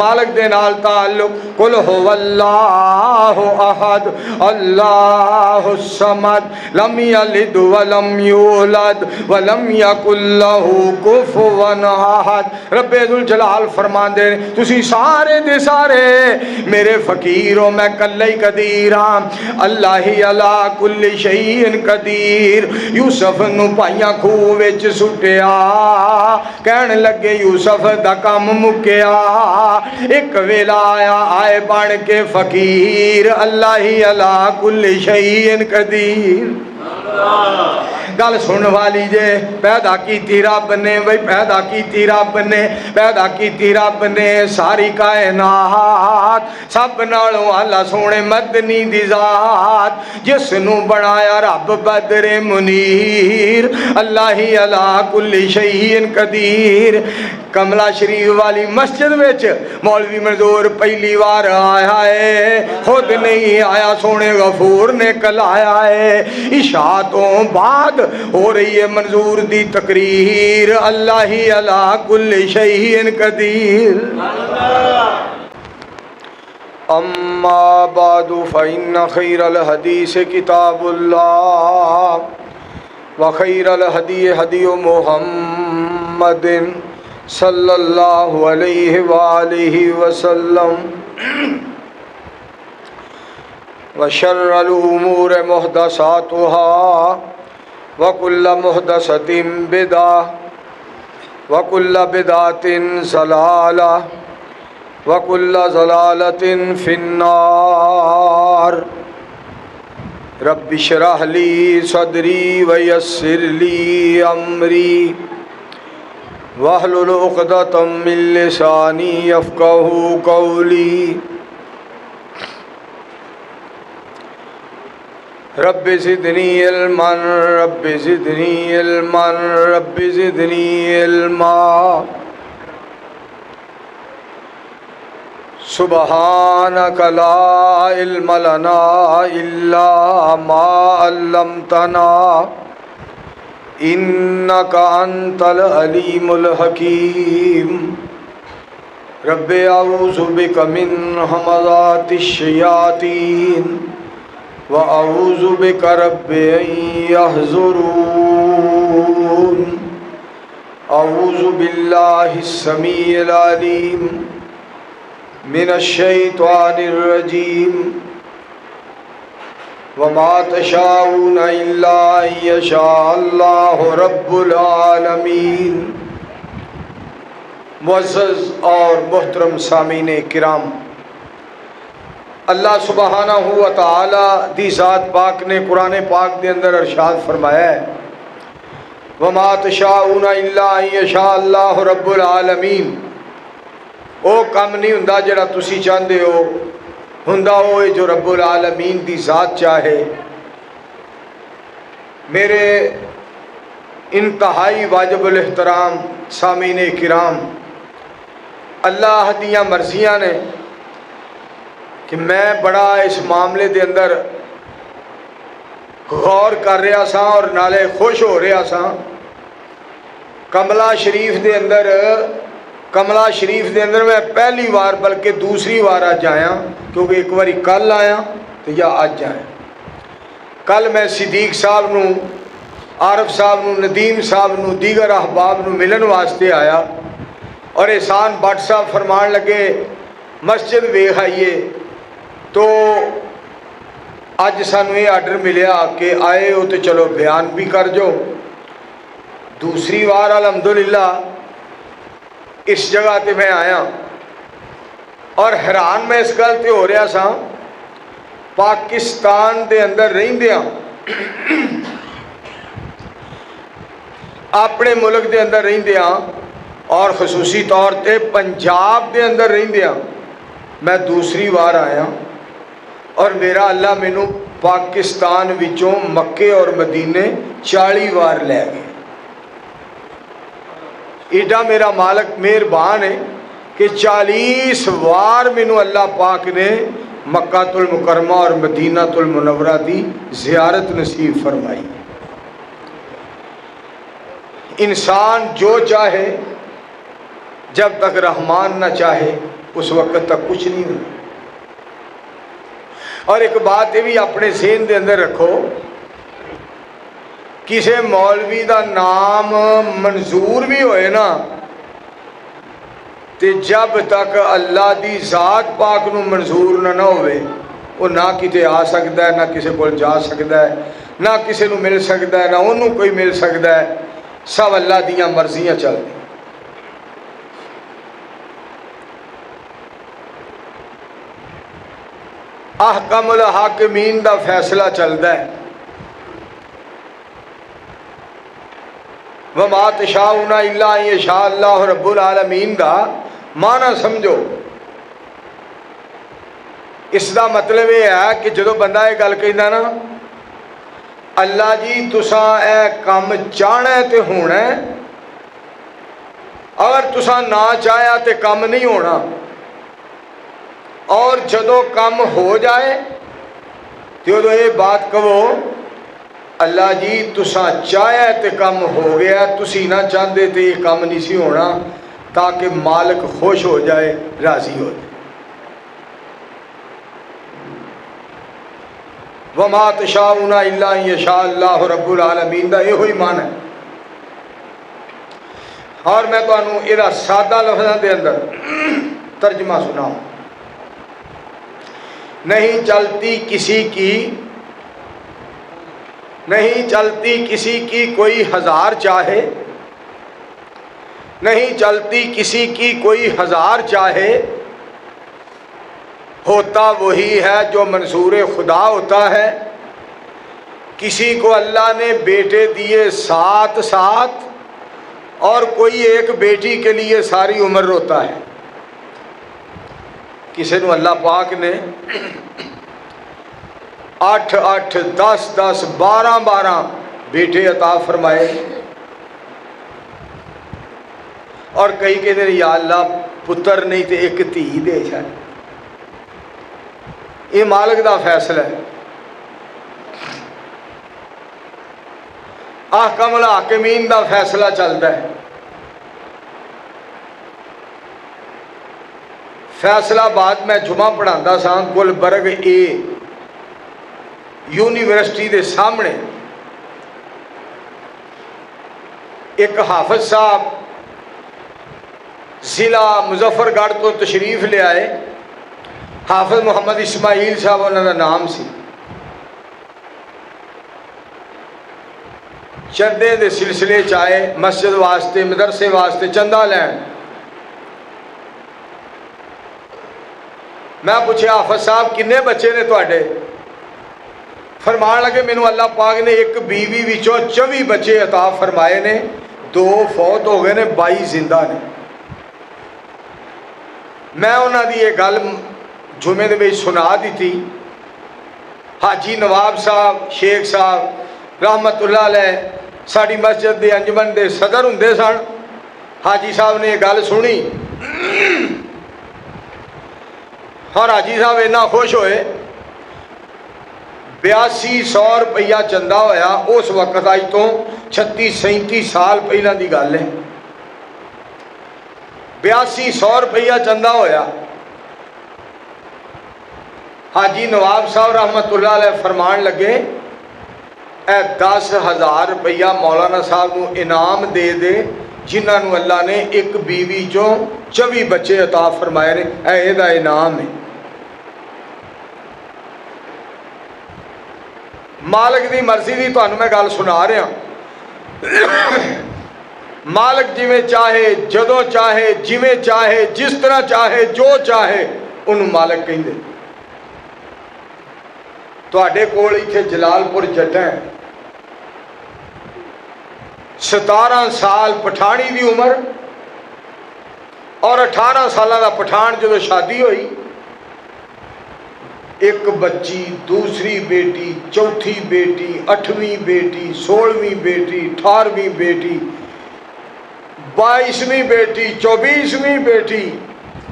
مالک دے نال تعلق قل هو اللہ احد اللہ الصمد لم یلد ولم یولد ولم یکن لہ کفوا احد۔ رب ذوالجلال فرماندے تسی سارے دے سارے میرے فقیر ہو، میں کلہ ہی قدیر ہاں، اللہ ہی علی کل شیء قدیر۔ یوسف نو پائیاں کھوہ وچ سٹیا، کہن لگے یوسف دا کم مکیا، ایک ویلا آیا آئے بن کے فقیر، اللہ ہی علی کل شیء قدیر۔ گل سن والی جے، پیدا کیتی رب نے، بھئی پیدا کیتی رب نے، پیدا کیتی رب نے ساری کائنات، سب نالوں اللہ سونے مدنی دی ذات، جس نو بنایا رب بدر منیر، اللہ ہی علی کل شیء قدیر۔ کملا شریف والی مسجد وچ مولوی منظور پہلی بار آیا ہے، خود نہیں آیا، سونے غفور نے کلایا ہے۔ عشاء تو بعد ہو رہی ہے منظور دی تقریر، اللہ ہی علی کل شیء قدیر۔ اما بعد فإن خیر الحدیث کتاب اللہ وخیر الہدی ہدی محمد صلی اللہ علیہ وآلہ وسلم وشر الامور محدثاتها وکل محدثۃ بدعہ وکل بدعۃ ضلالہ وکل ضلالۃ فی النار۔ رب اشرح لی صدری ویسر لی امری واحلل عقدۃ من لسانی یفقہوا قولی۔ رب زدنی علما رب زدنی علما رب زدنی علما۔ سبحانک لا علم لنا الا ما علمتنا انک انت العلیم الحکیم۔ رب اعوذ بک من ہمزات الشیاطین وَأَعُوذُ بِكَ رَبِّ أَن يَحْضُرُونِ۔ أعوذ بِاللَّهِ السَّمِيعِ الْعَلِيمِ مِنَ الشَّيْطَانِ الرَّجِيمِ وَمَا تَشَاءُونَ إِلَّا أَن يَشَاءَ اللَّهُ رَبُّ الْعَالَمِينَ۔ معزز اور محترم سامعین کرام، اللہ سبحانہ و تعالی دی ذات پاک نے قرآن پاک دے اندر ارشاد فرمایا ہے وَمَا تَشَاءُونَ إِلَّا أَن يَشَاءَ اللَّهُ رَبُّ الْعَالَمِينَ۔ او کم نہیں ہوندا جڑا تسی چاہندے ہو، ہوندا ہوئے جو رب العالمین دی ذات چاہے۔ میرے انتہائی واجب الاحترام سامعین کرام، اللہ دیاں مرضیاں نے کہ میں بڑا اس معاملے دے اندر غور کر رہا سا اور نالے خوش ہو رہا سا۔ کملا شریف دے اندر میں پہلی بار بلکہ دوسری بار آج آیا، کیونکہ ایک باری کل آیا تو یا آج آیا۔ کل میں صدیق صاحب نو، عارف صاحب نو، ندیم صاحب نو، دیگر احباب نو ملن واسطے آیا، اور احسان بٹ صاحب فرمان لگے مسجد ویکھ آئیے، تو اج سانو یہ آرڈر ملیا کہ آئے ہو تو چلو بیان بھی کر جو۔ دوسری بار الحمدللہ اس جگہ تے میں آیا، اور حیران میں اس گل تے ہو رہا سا، پاکستان دے اندر رہندیاں، اپنے ملک دے اندر رہندیاں، اور خصوصی طور تے پنجاب دے اندر رہندیاں میں دوسری بار آیا، اور میرا اللہ مینو پاکستان وچوں مکے اور مدینے 40 بار لے گئے۔ ایڈا میرا مالک مہربان ہے کہ 40 بار مینو اللہ پاک نے مکہ المکرمہ اور مدینہ المنورہ دی زیارت نصیب فرمائی۔ انسان جو چاہے جب تک رحمان نہ چاہے اس وقت تک کچھ نہیں ہونا۔ اور ایک بات یہ بھی اپنے ذہن دے اندر رکھو، کسی مولوی دا نام منظور بھی ہوئے نا تے جب تک اللہ دی ذات پاک نو منظور نہ ہوئے وہ نہ کتے آ سکتا ہے، نہ کسی کو جا سکتا ہے، نہ کسی نو مل سکتا ہے، نہ انہوں کوئی مل سکتا ہے۔ سب اللہ دیاں مرضیاں چل دی۔ احکم الحاکمین دا فیصلہ چلتا ہے۔ وَمَا تَشَاءُونَ إِلَّا أَن يَشَاءَ اللَّهُ رَبُّ الْعَالَمِينَ دا معنی سمجھو۔ اس دا مطلب یہ ہے کہ جدو بندہ یہ گل کہندا نا اللہ جی تساں اے کام چاہنا ہے تے ہونا ہے، اگر تساں نہ چاہیا تے کام نہیں ہونا، اور جدو کام ہو جائے تو یہ بات کہو اللہ جی تساں چاہیا تے کام ہو گیا، تسی نہ چاہتے تے یہ کام نہیں سی ہونا، تاکہ مالک خوش ہو جائے، راضی ہو جائے۔ وَمَا تَشَاءُونَ إِلَّا أَن يَشَاءَ اللَّهُ رَبُّ الْعَالَمِينَ دا یہ ہوئی معنی ہے۔ اور میں تو انہوں یہ سادہ لفظوں دے اندر ترجمہ سناؤں۔ نہیں چلتی کسی کی کوئی ہزار چاہے، نہیں چلتی کسی کی کوئی ہزار چاہے، ہوتا وہی ہے جو منظور خدا ہوتا ہے۔ کسی کو اللہ نے بیٹے دیے 7 اور کوئی ایک بیٹی کے لیے ساری عمر روتا ہے۔ کسی نے اللہ پاک نے 8 10 12 بیٹے عطا فرمائے، اور کئی کہتے ہیں یا اللہ پتر نہیں تے ایک دھی دے چھڑ۔ یہ مالک دا فیصلہ ہے۔ احکم الحاکمین دا فیصلہ چلتا ہے۔ فیصلہ بعد میں جمعہ پڑھاندا سا گلبرگ یونیورسٹی دے سامنے ایک حافظ صاحب ضلع مظفر گڑھ تو تشریف لے آئے، حافظ محمد اسماعیل صاحب انہوں کا نام سی۔ چندے دے سلسلے چاہے مسجد واسطے مدرسے واسطے چندہ لین۔ میں پوچھے حافظ صاحب کنے بچے نے تواڈے؟ فرمان لگے مینوں اللہ پاک نے ایک بیوی وچوں 24 بچے عطا فرمائے نے، 2 فوت ہو گئے نے، 22 زندہ نے۔ میں انہوں دی یہ گل جمعے دے سنا دی تھی۔ حاجی نواب صاحب شیخ صاحب رحمت اللہ علیہ ساری مسجد دے انجمن دے صدر ہوندے سن۔ حاجی صاحب نے یہ گل سنی اور حاجی صاحب اتنا خوش ہوئے، 8200 روپیہ چندہ ہویا۔ اس وقت آئی تو 36-37 سال پہلے دی گل ہے۔ 8200 روپیہ چندہ ہویا۔ حاجی نواب صاحب رحمت اللہ علیہ فرمان لگے اے 10,000 روپیہ مولانا صاحب نو انعام دے دے جنہاں نو اللہ نے ایک بیوی چوں 24 بچے عطا فرمائے نے، اے دا انعام ہے۔ مالک دی مرضی دی تو میں گل سنا رہا۔ مالک جویں چاہے جدوں چاہے جویں چاہے جس طرح چاہے جو چاہے انہوں مالک کہیں دے۔ تواڈے کول ایتھے جلال پور جٹاں 17 سال پٹھانی دی عمر اور 18 سالہ دا پٹھان جدو شادی ہوئی، ایک بچی، دوسری بیٹی، چوتھی بیٹی، 8ویں بیٹی، 16ویں بیٹی، 18ویں بیٹی، 22ویں بیٹی، 24ویں بیٹی،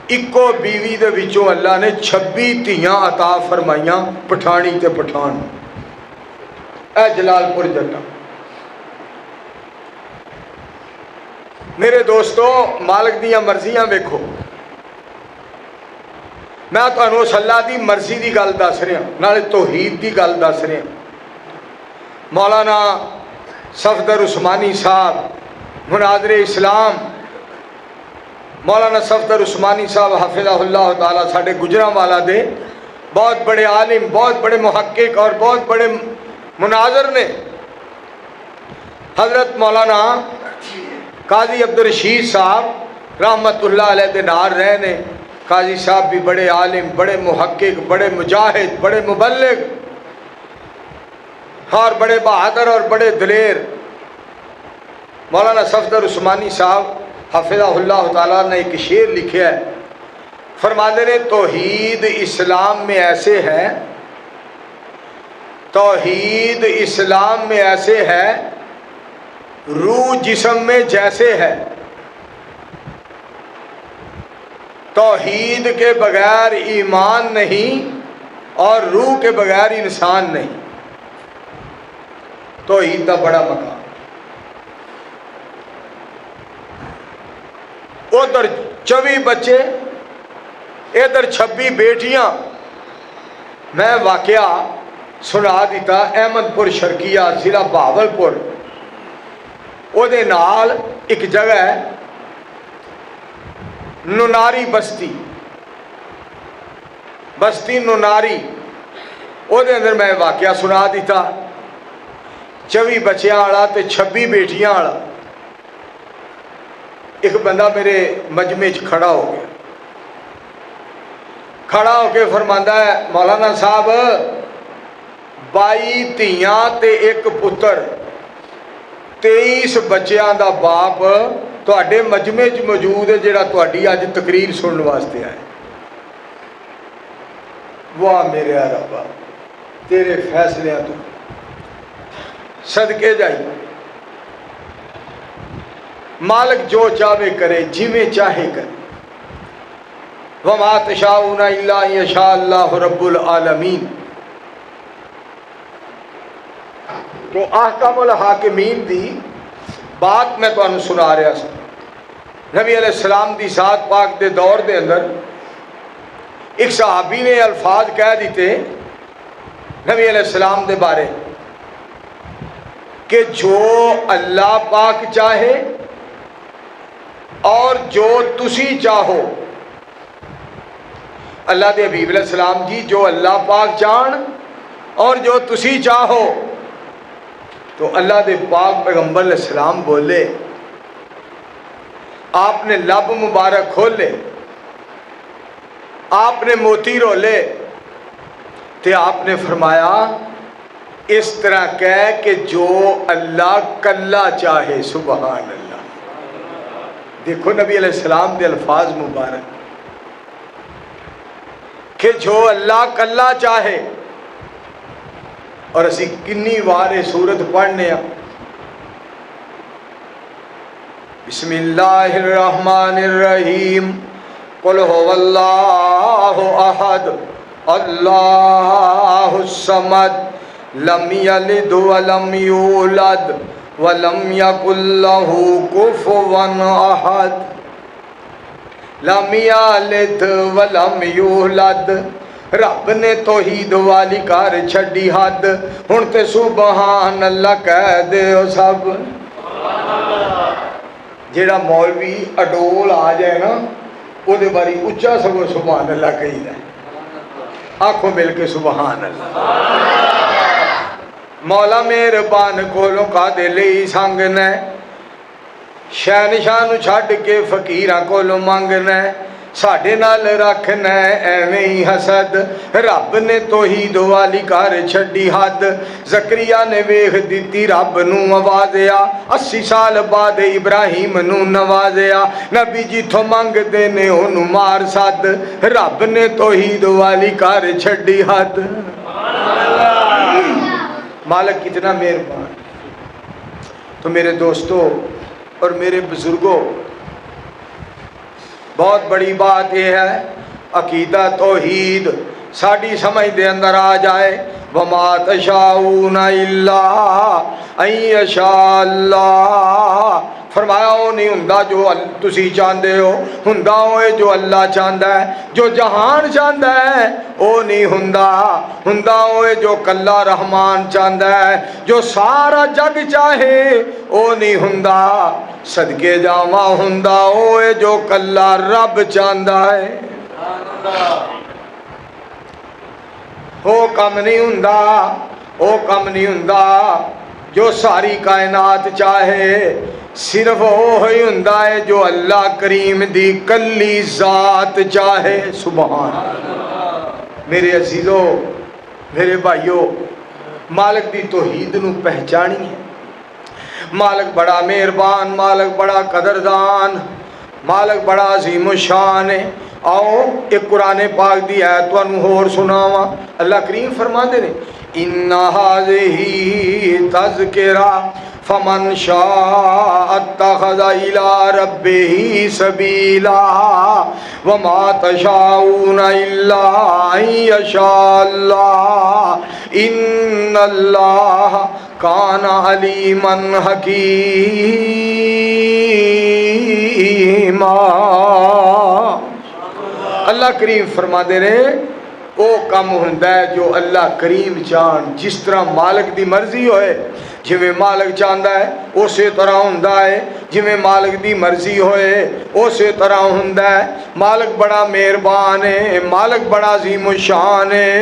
ایکو بیوی دے وچوں اللہ نے 26 دھیاں عطا فرمائیاں پٹھانی تے پٹھان۔ اے جلال پور جٹا میرے دوستو مالک دیاں مرضیاں ویکھو. میں تمہیں اس اللہ دی مرضی دی گل دس رہا نالے توحید دی گل دس رہا. مولانا صفدر عثمانی صاحب مناظر اسلام، مولانا صفدر عثمانی صاحب حفظہ اللہ تعالیٰ ساڈے گجرانوالا دے بہت بڑے عالم، بہت بڑے محقق اور بہت بڑے مناظر نے. حضرت مولانا قاضی عبدالرشید صاحب رحمت اللہ علیہ دے نال رہے نے. قاضی صاحب بھی بڑے عالم، بڑے محقق، بڑے مجاہد، بڑے مبلغ اور بڑے بہادر اور بڑے دلیر. مولانا صفدر عثمانی صاحب حفظہ اللہ تعالیٰ نے ایک شعر لکھا ہے. فرماتے ہیں توحید اسلام میں ایسے ہے، توحید اسلام میں ایسے ہے روح جسم میں جیسے ہے. توحید کے بغیر ایمان نہیں اور روح کے بغیر انسان نہیں. توحید کا بڑا مقام. ادھر 24 بچے، ادھر 26 بیٹیاں. میں واقعہ سنا دیتا. احمد پور شرکیہ ضلع بہاولپور او دے نال ایک جگہ ہے نوناری بستی، بستی نوناری. او دے اندر میں واقعہ سنا دیتا. 24 بچیاں والا تے 26 بیٹیاں والا. ایک بندہ میرے مجمع کھڑا ہو گیا، کھڑا ہو کے فرماندا ہے مولانا صاحب 22 دھیاں تے ایک پتر 23 بچیاں دا باپ تواڈے مجمع چ موجود ہے جڑا تواڈی اج تقریر سنن واسطے آئے. واہ میرے ربا تیرے فیصلے تو صدقے جائی. مالک جو چاہے کرے، جویں چاہے کرے. وما تشاؤون الا ان یشاء اللہ رب العالمین. تو احکام الحاکمین دی بات میں تمہیں سنا رہا سا. نبی علیہ السلام دی ذات پاک دے دور دے اندر ایک صحابی نے الفاظ کہہ دیتے نبی علیہ السلام دے بارے کہ جو اللہ پاک چاہے اور جو تسی چاہو. اللہ دے حبیب علیہ السلام جی جو اللہ پاک چاہن اور جو تسی چاہو. تو اللہ دے پاک پیغمبر علیہ السلام بولے، آپ نے لب مبارک کھولے، آپ نے موتی رولے تے آپ نے فرمایا اس طرح کہہ کہ جو اللہ کلا چاہے. سبحان اللہ. دیکھو نبی علیہ السلام دے الفاظ مبارک کہ جو اللہ کلا چاہے. اور اسی کنی وارے سورت پڑھنے ہیں. بسم اللہ الرحمن الرحیم. قل هو اللہ احد اللہ الصمد لم یلد ولم یولد ولم یکن له کفوا احد. لم یلد ولم یولد. رب نے توحید والی کار چھڈی حد. ہن تے سبحان اللہ کہہ دیو سب. جیڑا مولوی اڈول آ جائے نا او دے باری اچھا سگو سبحان اللہ کہی دا. آنکھوں مل کے سبحان اللہ. مولا مہربان کولوں کا دے لئی سانگنا ہے، شہنشاہ نو چھڈ کے فقیراں کولوں منگنا ہے. ساڈے نال رکھنا ہے ایویں ہی حسد. رب نے توحید والی کار چھڈی حد. زکریا نے ویکھ دتی رب نو آوازیا. 80 سال بعد ابراہیم نو نوازیا. نبی جتھوں منگدے نے اونوں مار سد. رب نے توحید والی کار چھڈی حد. مالک کتنا مہربان. تو میرے دوستو اور میرے بزرگوں، بہت بڑی بات یہ ہے عقیدہ توحید ساڑی سمجھ دے اندر آ جائے. وَمَا تَشَاءُونَ إِلَّا أَن يَشَاءَ اللَّهُ فرمایا وہ نہیں ہوندا جو تسی چاہندے ہو، ہوندا ہوئے جو اللہ چاہندا ہے، جو جہان چاہندا ہے وہ نہیں ہوندا، ہوندا ہوئے جو کلا رحمان چاہندا ہے، جو سارا جگ چاہے وہ نہیں ہوندا، صدقے جاواں ہوندا ہوئے جو کلا رب چاہندا ہے۔ وہ کم نہیں ہوندا، وہ کم نہیں ہوندا جو ساری کائنات چاہے، صرف وہی ہوندا ہے جو اللہ کریم دی کلی ذات چاہے۔ سبحان اللہ۔ میرے عزیزو، میرے بھائیو، مالک دی توحید نو پہچانی ہے۔ مالک بڑا مہربان، مالک بڑا قدردان، مالک بڑا عظیم الشان ہے۔ آؤ ایک قرآن پاک دی آیت تانوں ہور سناواں۔ اللہ کریم فرماندے نے ان ھذہ تذکرہ فمن شاء اتخذ الی ربہ سبیلا وما تشاءون الا ان یشاء اللہ ان اللہ کان علیما حکیما۔ اللہ کریم فرما دے رہے او کم ہوندا ہے جو اللہ کریم چاہن، جس طرح مالک دی مرضی ہوئے، جویں مالک چاہندا ہے اسی طرح ہوندا ہے، جویں مالک دی مرضی ہوئے اسی طرح ہوندا ہے۔ مالک بڑا مہربان ہے، مالک بڑا عظیم الشان ہے،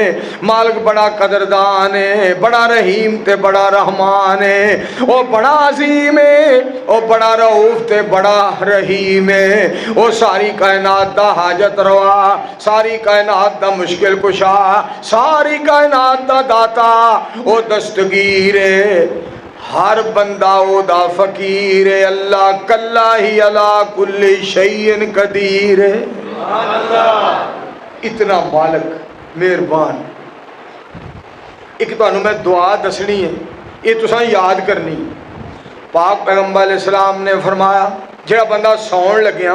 مالک بڑا قدردان ہے، بڑا رحیم تے بڑا رحمان ہے، او بڑا عظیم ہے، او بڑا رؤوف تے بڑا رحیم ہے، او ساری کائنات دا حاجت روا، ساری کائنات دا مشکل کشا، ساری کائنات دا داتا، او دستگیر ہے، ہر بندہ او دا فقیر ہے۔ اللہ کلا ہی علی کل شیء قدیر ہے۔ اتنا مالک مہربان۔ ایک تانوں میں دعا دسنی ہے، یہ تساں یاد کرنی۔ پاک پیغمبر علیہ السلام نے فرمایا جڑا بندہ سون لگیا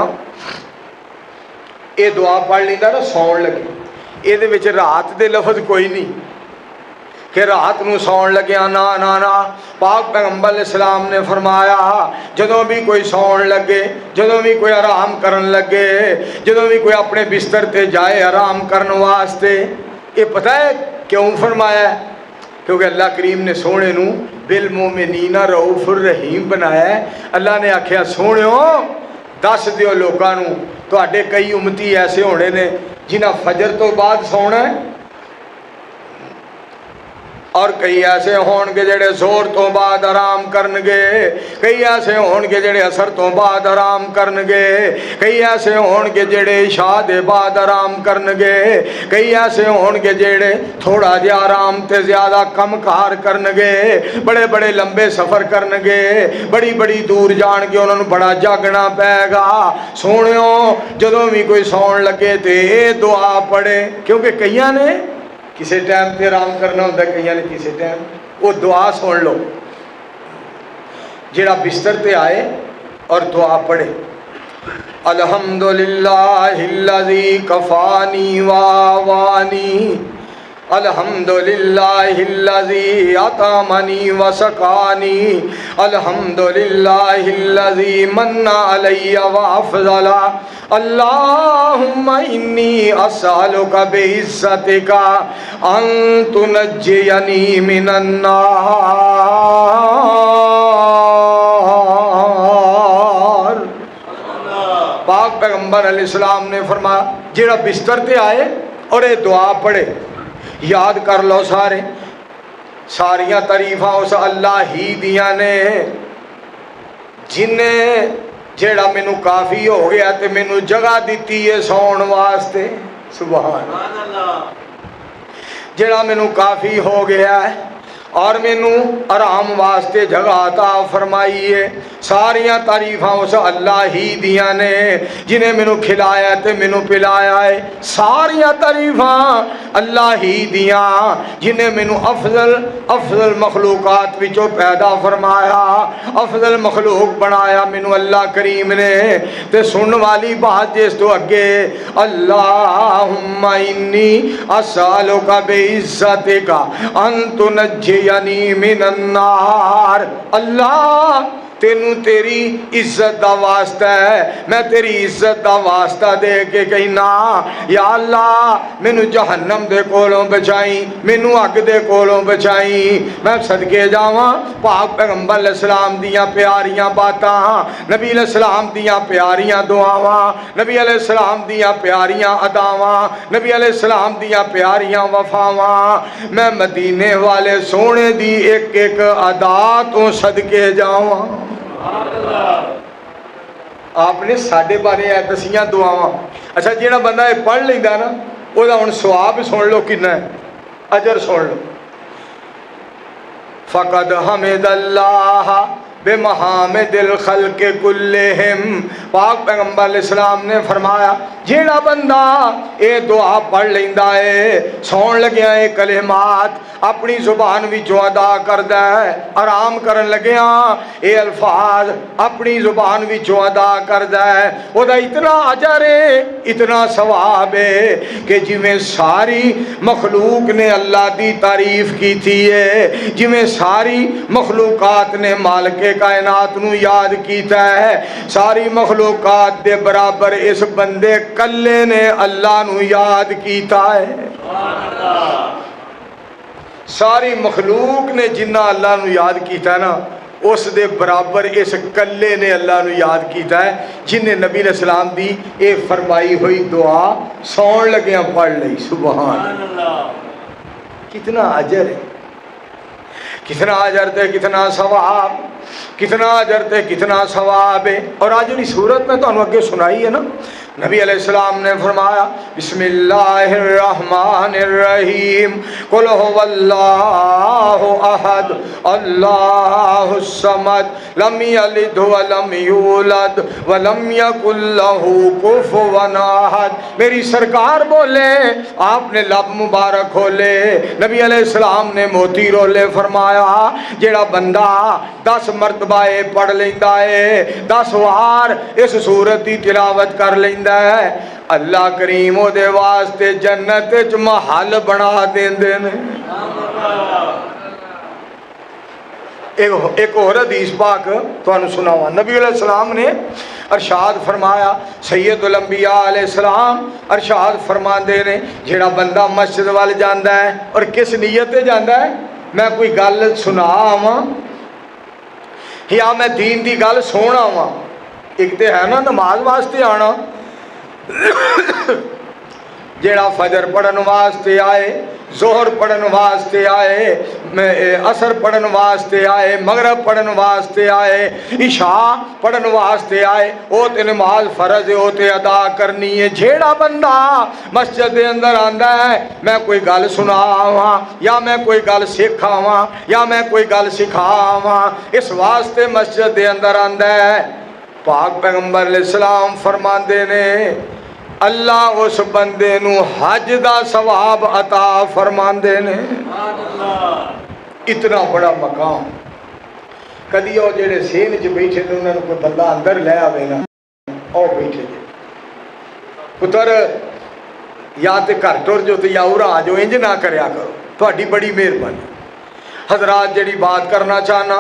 یہ دعا پڑھ لیندا نا سون لگے، یہ دے وچ رات دے لفظ کوئی نہیں کہ رات نو سون لگیا، نا نا نا۔ پاک پیغمبر علیہ السلام نے فرمایا جدوں بھی کوئی سون لگے، جدوں بھی کوئی آرام کرن لگے، جدوں بھی کوئی اپنے بستر تے جائے آرام کرن واسطے، یہ پتہ ہے کیوں فرمایا ہے؟ کیونکہ اللہ کریم نے سونے نو بالمومنین رؤوف الرحیم بنایا ہے۔ اللہ نے آکھیا سونیو دس دیو لوکاں نو تواڈے کئی امتی ایسے ہونے نے جنہاں فجر تو بعد سونا ہے، اور کئی ایسے ہون گے جڑے زور تو بعد آرام کرنگے، کئی ایسے ہون گے جڑے اثر تو بعد آرام کرنگے، کئی ایسے ہون گے جڑے عشاء دے بعد آرام کرنگے، کئی ایسے ہون گے جڑے تھوڑا جہا آرام تے زیادہ کم کار کرنگے، بڑے بڑے لمبے سفر کرنگے، بڑی بڑی دور جان کے انہوں نے بڑا جاگنا پائے گا۔ سونیو جدوں بھی کوئی سون لگے تے دعا پڑھے، کیونکہ کئیاں نے کسی ٹائم تے آرام کرنا ہوتا ہے، کئیاں نے کسی ٹائم، وہ دعا سن لو جڑا بستر تے آئے اور دعا پڑھے۔ الحمدللہ الذی کفانی واوانی، الحمدللہ الذی اطعمنی وسقانی، الحمدللہ الذی من علی وافضل، اللہم انی اسألک بعزتک ان تنجینی من النار۔ پاک پیغمبر علیہ السلام نے فرمایا جڑا بستر تے آئے اور یہ دعا پڑھے، یاد کر لو سارے، ساریاں تعریفاں اس اللہ ہی دیاں نے جنہیں جیڑا مینو کافی ہو گیا تے مینو جگہ دیتی ہے سون واسطے۔ سبحان اللہ۔ جیڑا مینو کافی ہو گیا ہے اور مینو آرام واسطے جگہ عطا فرمائی ہے۔ ساریاں تعریفاں اس اللہ ہی دیاں نے جنہیں مینو کھلایا تے مینو پلایا ہے۔ ساریاں تعریفاں اللہ ہی دیاں جنہیں مینو افضل مخلوقات وچوں پیدا فرمایا، افضل مخلوق بنایا مینو اللہ کریم نے۔ تے سن والی بات جس تو اگے، اللہم انی اسألک بعزتک ان تنجینی من النار۔ اللہ تینوں تیری عزت دا واسطہ ہے، میں تیری عزت دا واسطہ دے کے کہنا یا اللہ مینوں جہنم دے کولوں بچائی، مینوں اگ دے کولوں بچائی۔ میں صدقے جاواں پاک پیغمبر علیہ السلام دیاں پیاریاں باتاں، نبی علیہ السلام دیاں پیاریاں دعاواں، نبی علیہ السلام دیاں پیاریاں اداواں، نبی علیہ السلام دیاں پیاریاں وفاواں۔ میں مدینے والے سونے دی ایک ایک ادا تو صدقے جاواں۔ آپ نے ساڈے بارے اے دسیاں دعاواں۔ اچھا جیڑا بندہ یہ پڑھ لیندا نا او دا ہن ثواب سن لو کنا ہے، اجر سن لو۔ فقد حمد اللہ بمحامد الخلق کلہم، پاک پیغمبر علیہ السلام نے فرمایا جیڑا بندہ اے دعا پڑھ لیندا ہے، سون لگیا اے کلمات اپنی زبان وچوں ادا کردا ہے، آرام کرن لگیا اے الفاظ اپنی زبان وچوں ادا کردا ہے، او دا اتنا اجر ہے، اتنا ثواب ہے کہ جویں ساری مخلوق نے اللہ دی تعریف کیتی ہے، جویں ساری مخلوقات نے مالک کائنات نو یاد کیتا ہے، ساری مخلوقات دے برابر اس بندے کلے نے اللہ نو یاد کیتا ہے۔ ساری مخلوق نے جنہ اللہ نو یاد کیتا ہے نا اس دے برابر اس کلے نے اللہ نو یاد کیتا ہے جن نے نبی علیہ السلام دی اے فرمائی ہوئی دعا سون لگیاں پڑھ لئی۔ سبحان اللہ، کتنا اجر ہے، کتنا اجر تے کتنا ثواب، کتنا اجر تے کتنا ثواب ہے۔ اور آج انہی صورت میں تو انہوں اگے سنائی ہے نا، نبی علیہ السلام نے فرمایا بسم اللہ الرحمن الرحیم قل هو اللہ احد اللہ الصمد لم یلد ولم یولد ولم یکن لہ کفوا احد۔ میری سرکار بولے، آپ نے لب مبارک کھولے، نبی علیہ السلام نے موتی رولے، فرمایا جیڑا بندہ 10 مرتبہ پڑھ لیندا ہے، 10 وار اس سورت دی تلاوت کر لیندا ہے، اللہ کریم او دے واسطے جنت وچ محل بنا دیندے نے۔ ایک اور حدیث پاک تانوں سناواں، نبی علیہ السلام نے ارشاد فرمایا، سید الانبیاء علیہ السلام ارشاد فرماندے نے جیڑا بندہ مسجد وال جاندا ہے اور کس نیت تے جاندا ہے، میں کوئی گل سنا آواں یا میں دین دی گل سن آواں، ایک تے ہے نا نماز واسطے آنا، جیڑا فجر پڑھن واسطے آئے، ظہر پڑھن واسطے آئے، عصر پڑھن واسطے آئے، مغرب پڑھن واسطے آئے، عشاء پڑھن واسطے آئے، او تے نماز فرض ہے، او تے ادا کرنی ہے۔ جیڑا بندہ مسجد دے اندر آندا ہے میں کوئی گل سناواں یا میں کوئی گل سکھاواں یا میں کوئی گل سکھاواں، اس واسطے مسجد دے اندر آندا ہے، پاک پیغمبر علیہ السلام فرماندے نے اللہ اس بندے نو حج دا ثواب عطا فرماندے نے۔ اتنا بڑا مقام، کدی او جڑے سین چ بیٹھے نے انہاں نوں کوئی بندہ اندر لے آوے نا، او بیٹھے جے پتر یا تے گھر ٹر جو تے یا اورا آ جو، انج نہ کریا کرو، تہاڈی بڑی مہربانی۔ حضرات جڑی بات کرنا چاہنا،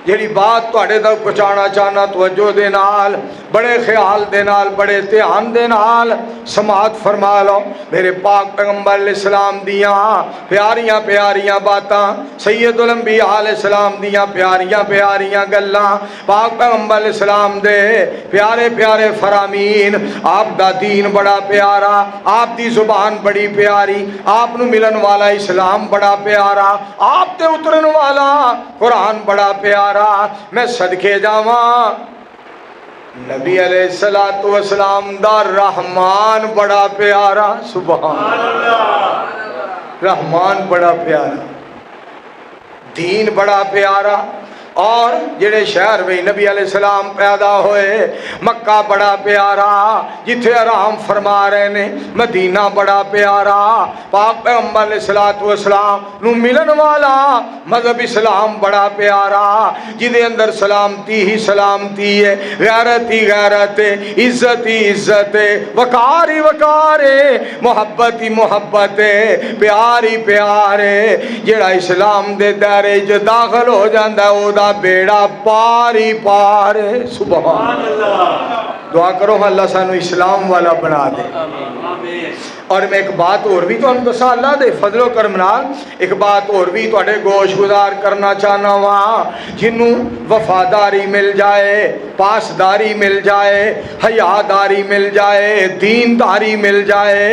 جیڑی بات تواڈے تک پہنچانا چاہنا، توجہ دے نال، بڑے خیال دے نال، بڑے دھیان دے نال سماعت فرما لو۔ میرے پاک پیغمبر علیہ السلام دیاں پیاریاں پیاریاں باتاں، سید الانبیاء علیہ السلام دیاں پیاریاں پیاریاں گلاں، پاک پیغمبر علیہ السلام دے پیارے پیارے فرامین، آپ دا دین بڑا پیارا، آپ دی زبان بڑی پیاری، آپ نو ملن والا اسلام بڑا پیارا، آپ تے اترن والا قرآن بڑا پیارا۔ میں صدقے جاواں نبی علیہ السلام دا رحمان بڑا پیارا۔ سبحان اللہ، رحمان بڑا پیارا، دین بڑا پیارا۔ اور جڑے شہر میں نبی علیہ السلام پیدا ہوئے، مکہ بڑا پیارا جتھے آرام فرما رہے نے، مدینہ بڑا پیارا، پاک پیغمبر علیہ السلام نو ملن والا مذہب اسلام بڑا پیارا، جدے اندر سلامتی ہی سلامتی ہے، غیرت ہی غیرت ہے، عزت ہی عزت ہے، وقار ہی وقار ہے، محبت ہی محبت ہے، پیار ہی پیار ہے۔ جڑا اسلام دے دائرے جو داخل ہو جاندہ ہے او دا دا بیڑا پاری پار ہے۔ سبحان اللہ۔ دعا کرو اللہ سانو اسلام والا بنا دے۔ اور میں ایک بات اور بھی تو دسا اللہ دے فضل و کرم نال ایک بات اور بھی تواڈے گوش گزار کرنا چاہنا وا، جنوں وفاداری مل جائے، پاسداری مل جائے، حیاداری مل جائے، دینداری مل جائے،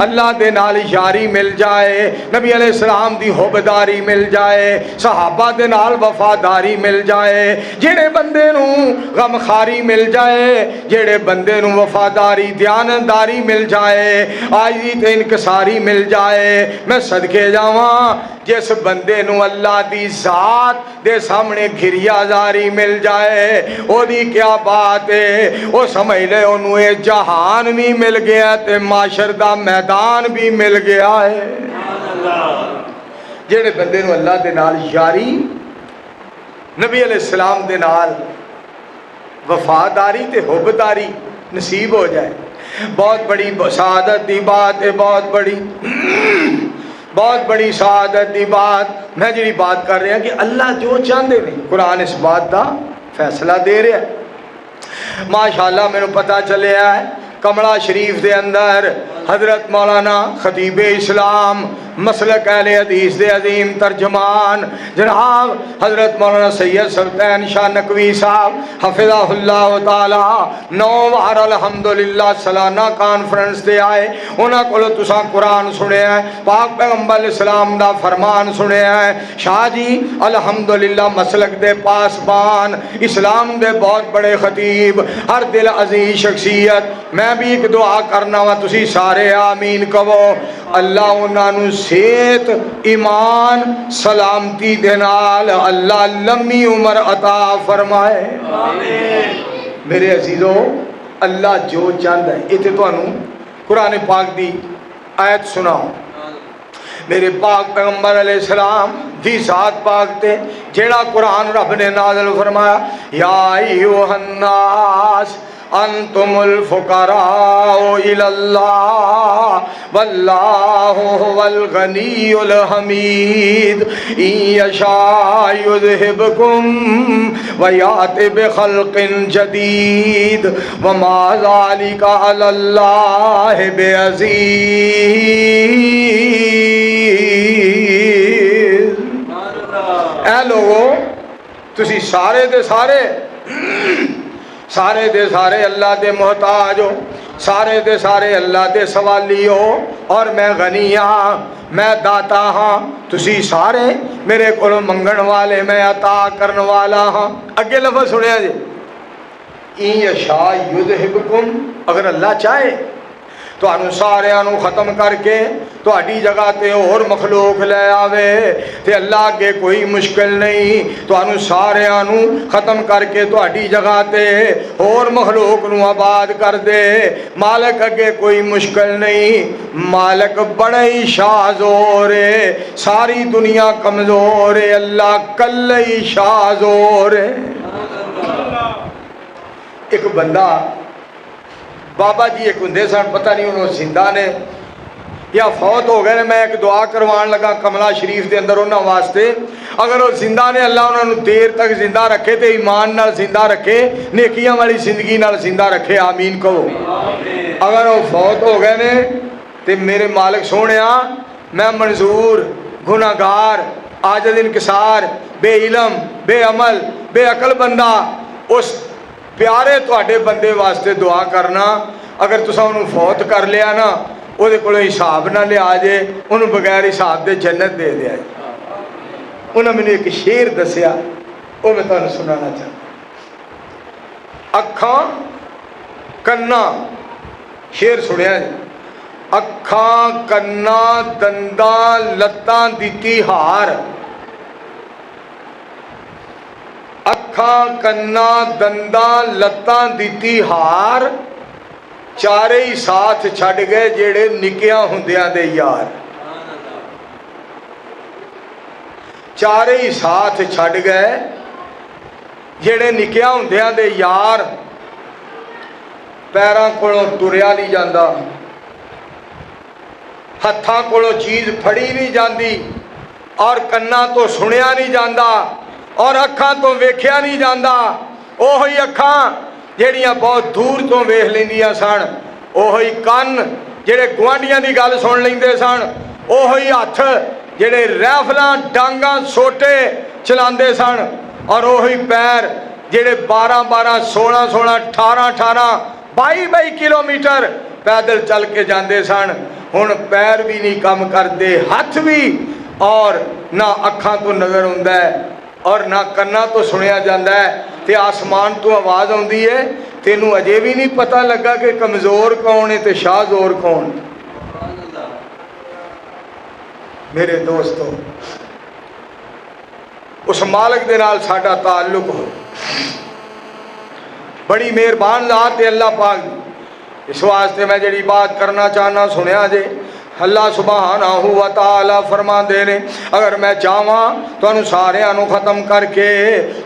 اللہ دے نال یاری مل جائے، نبی علیہ السلام دی حبداری مل جائے، صحابہ دے نال وفاداری مل جائے، جڑے بندے نوں غمخاری مل جائے، جڑے بندے نوں وفاداری دیانتداری مل جائے، آج تے انکساری مل جائے، میں صدقے جاواں جس بندے نو اللہ دی ذات دے سامنے گھریا زاری مل جائے، او دی کیا بات ہے، او سمجھ لے انہوں اے جہان بھی مل گیا تے معاشر دا میدان بھی مل گیا ہے۔ جڑے بندے نو اللہ دے نال یاری، نبی علیہ السلام دے نال وفاداری تے حبداری نصیب ہو جائے، بہت بڑی سعادت دی بات ہے، بہت بڑی سعادت دی بات۔ میں جڑی بات کر رہا کہ اللہ جو چاہتے نہیں، قرآن اس بات دا فیصلہ دے رہا ہے۔ ماشاءاللہ میں نے پتہ چلیا ہے کملہ شریف دے اندر حضرت مولانا خطیب اسلام مسلک اہل حدیث دے عظیم ترجمان جناب حضرت مولانا سید سلطان شاہ نقوی صاحب حفظہ اللہ تعالی 9 بار الحمدللہ سالانہ کانفرنس دے آئے، انہاں کولو تساں قرآن سنے ہیں، پاک پیغمبر اسلام دا فرمان سنے ہیں، شاہ جی الحمدللہ مسلک دے پاسبان، اسلام دے بہت بڑے خطیب، ہر دل عزیز شخصیت۔ میں بھی ایک دعا کرنا وا، تسی سارے آمین کہو، اللہ انہاں نوں صحت ایمان سلامتی دے نال اللہ لمبی عمر عطا فرمائے۔ میرے عزیزو اللہ جو چاہتا ہے، اتنے تانوں قرآن پاک دی آیت سناؤ، میرے پاک پیغمبر علیہ السلام دی ذات پاک تے جیڑا قرآن رب نے نازل فرمایا، یا ایھا الناس انتم الفقراء الی اللہ واللہ هو الغنی الحمید ان یشاء یذہبکم ویأت بخلق جدید وما ذلک علی اللہ بعزیز۔ اے لوگو تسی سارے دے سارے اللہ دے محتاج ہو، سارے دے سارے اللہ دے سوالی ہو، اور میں غنی ہاں، میں داتا ہاں، تسی سارے میرے کو منگن والے، میں عطا کرن والا ہاں۔ اگے لفظ سنیا جی، ان یشاء یذہبکم، اگر اللہ چاہے تو انو سارے انو ختم کر کے تو اڈی جگہ تے اور مخلوق لے آوے، تے اللہ کے کوئی مشکل نہیں، تو انو سارے انو ختم کر کے تو اڈی جگہ تے اور مخلوق نو آباد کر دے، مالک اگے کوئی مشکل نہیں، مالک بڑا ہی شاہزور ہے، ساری دنیا کمزور ہے، اللہ کل ہی شاہزور ہے۔ ایک بندہ بابا جی ایک ہندے سن، پتہ نہیں انہوں زندہ نے یا فوت ہو گئے نے، میں ایک دعا کروان لگا کملہ شریف دے اندر انہوں واسطے، اگر وہ زندہ نے اللہ انہوں دیر تک زندہ رکھے تے ایمان نال زندہ رکھے، نیکیاں والی زندگی نال زندہ رکھے، آمین کہو۔ اگر وہ فوت ہو گئے نے تے میرے مالک سونیا میں منظور گناہگار عاجز انکسار بے علم بے عمل بے عقل بندہ اس پیارے تواڈے بندے واسطے دعا کرنا، اگر تساں انہوں فوت کر لیا نا وہ کولوں حساب نہ لیا جے، انہوں بغیر حساب دے جنت دے دیا جے۔ انہوں نے ایک شعر دسیا، وہ میں تمہیں سنانا چاہتا۔ اکھاں کنا، شعر سنیا جی، اکھاں کنا دنداں لتاں دتی ہار، اکھاں کنا دنداں لتاں دتی ہار، چارے ہی ساتھ چھڑ گئے جیڑے نکیاں ہندیاں دے یار، چارے ہی ساتھ چھڑ گئے جیڑے نکیاں ہندیاں دے یار، پیراں کولوں ٹریا نہیں جاندا، ہتھاں کولوں چیز پھڑی نہیں جاندی، اور کنا تو سنیا نہیں جاندا، اور اکھاں تو ویکھیا نہیں جاندہ، اوہی اکھاں جیڑیاں بہت دور تو ویکھ لیندیاں سن، اوہی کن جڑے گوانڈیاں دی گل سن لیندے سن، اوہی ہاتھ جڑے رائفلاں ڈانگاں سوٹے چلاندے سن، اور اوہی پیر جڑے 12 16 18 22 کلومیٹر پیدل چل کے جاندے سن۔ ہن پیر بھی نہیں کم کردے، ہاتھ بھی، اور نہ اکھاں تو نظر ہوندا ہے اور نہ کنا تو سنیا جاندہ ہے، تے آسمان تو آواز ہوندی ہے، تینوں اجے بھی نہیں پتہ لگا کہ کمزور کون ہے تے شاہ زور کون۔ میرے دوستو، اس مالک دے نال ساڈا تعلق ہو، بڑی مہربان ذات ہے اللہ پاک۔ اس واسطے میں جڑی بات کرنا چاہنا سنیا جے، اللہ سبحانہ و تعالی فرما دے نے اگر میں چاہواں تو انہوں سارے انہوں ختم کر کے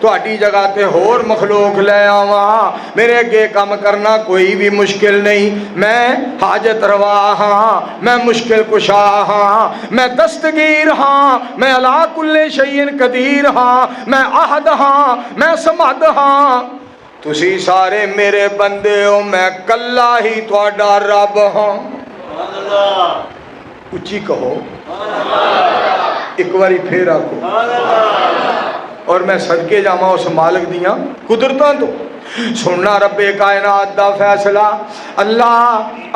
تو اٹھی جگہ تے ہور مخلوق لے آواں، میرے اگے کام کرنا کوئی بھی مشکل نہیں، میں حاجت روا ہاں، میں مشکل کشا ہاں، میں دستگیر ہاں، میں علی کل شیء قدیر ہاں، میں احد ہاں، میں صمد ہاں، تسی سارے میرے بندے ہو، میں کلا ہی تہاڈا رب ہاں۔ اچھی کہو، ایک باری پھر آکو، اور میں صدقے جاواں اس مالک دیاں قدرتاں تو۔ سننا رب کائنات دا فیصلہ، اللہ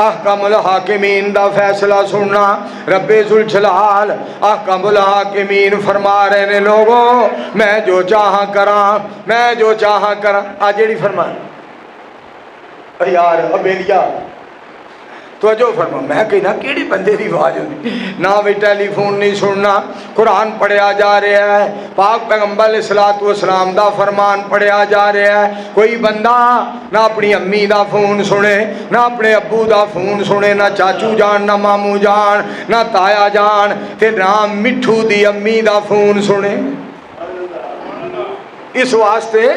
احکم الحاکمین دا فیصلہ سننا، رب ذوالجلال احکم الحاکمین فرما رہے نے لوگوں میں جو چاہاں کراں، میں جو چاہاں کراں۔ آج جیڑی فرمایا یار ابیلیا توجہ فرما، میں کہنا کیڑی بندے دی آواز ہوندی، نہ بھی ٹیلی فون نہیں سننا، قرآن پڑھیا جا رہا ہے، پاک پیغمبر علیہ السلام دا فرمان پڑھیا جا رہا ہے، کوئی بندہ نہ اپنی امی دا فون سنے، نہ اپنے ابو دا فون سنے، نہ چاچو جان، نہ مامو جان، نہ تایا جان، تے نہ مٹھو دی امی دا فون سنے۔ اس واسطے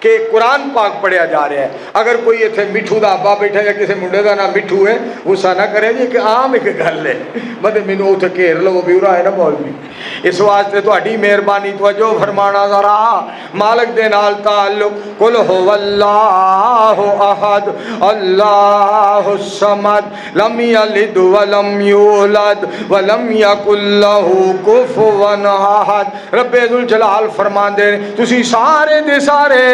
کہ قرآن پاک پڑھیا جا رہا ہے۔ اگر کوئی ایتھے مٹھو دا ابا بیٹھا یا کسی منڈے دا نہ مٹھو ہے، غصہ نہ کرے جی کہ عام ایک گل ہے، مطلب مینوں اوتھے گھیر لو بھی رہا ہے نا مولوی۔ اس واسطے تہاڈی مہربانی توجہ فرمانا ذرا، مالک دے نال تعلق، قل هو اللہ احد اللہ الصمد لم یلد ولم یولد ولم یکن لہ کفوا احد۔ رب ذوالجلال فرماندے تسی سارے دے سارے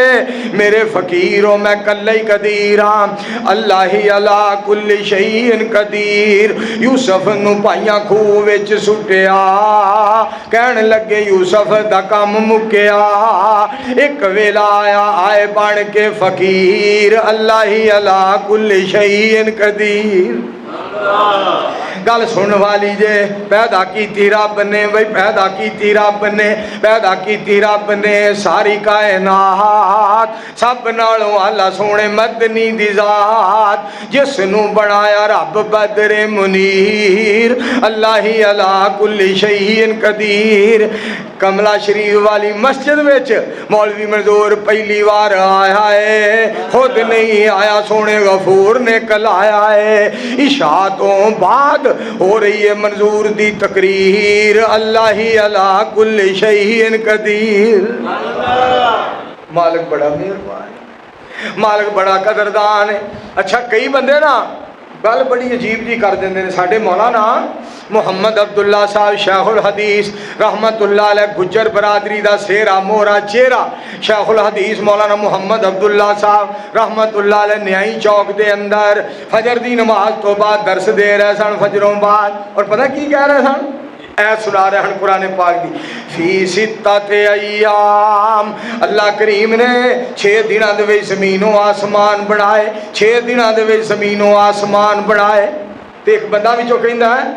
میرے فقیر ہو، میں کلے ہی قدیر ہاں، اللہ ہی علی کل شیء قدیر۔ یوسف نو پائیاں کھوہ وچ سٹیا، کہن لگے یوسف دا کم مکیا، ایک ویلا آیا آئے بن کے فقیر، اللہ ہی علی کل شیء قدیر۔ گل سن والی جے، پیدا کیتی رب نے، بھئی پیدا کیتی رب نے، پیدا کیتی رب نے ساری کائنات، سب نالوں اللہ سونے مدنی دی ذات، جس نو بنایا رب بدر منیر، اللہ ہی علی کل شیء قدیر۔ کملا شریف والی مسجد وچ مولوی منظور پہلی بار آیا ہے، خود نہیں آیا، سونے غفور نے کلایا ہے۔ عشاء تو بعد ہو رہی ہے منظور دی تقریر، اللہ ہی علی کل شیء قدیر۔ مالک بڑا مہربان ہے، مالک بڑا قدردان ہے۔ اچھا کئی بندے نا گل بڑی عجیب جی کر دیندے نے۔ ساڈے مولانا محمد عبداللہ صاحب شیخ الحدیث رحمت اللہ علیہ گجر برادری دا سیرا مورا چہرہ، شیخ الحدیث مولانا محمد عبداللہ صاحب رحمت اللہ علیہ نیائی چوک دے اندر فجر دی نماز تو بعد درس دے رہے سن فجروں بعد، اور پتہ کی کہہ رہے سن؟ اے سنا رہے ہیں قرآن پاک دی، فی ستۃ ایام، اللہ کریم نے 6 دنوں دے وچ زمین و آسمان بنائے، 6 دنوں دے وچ زمین و آسمان بنائے۔ تے ایک بندہ وچوں کہندا ہے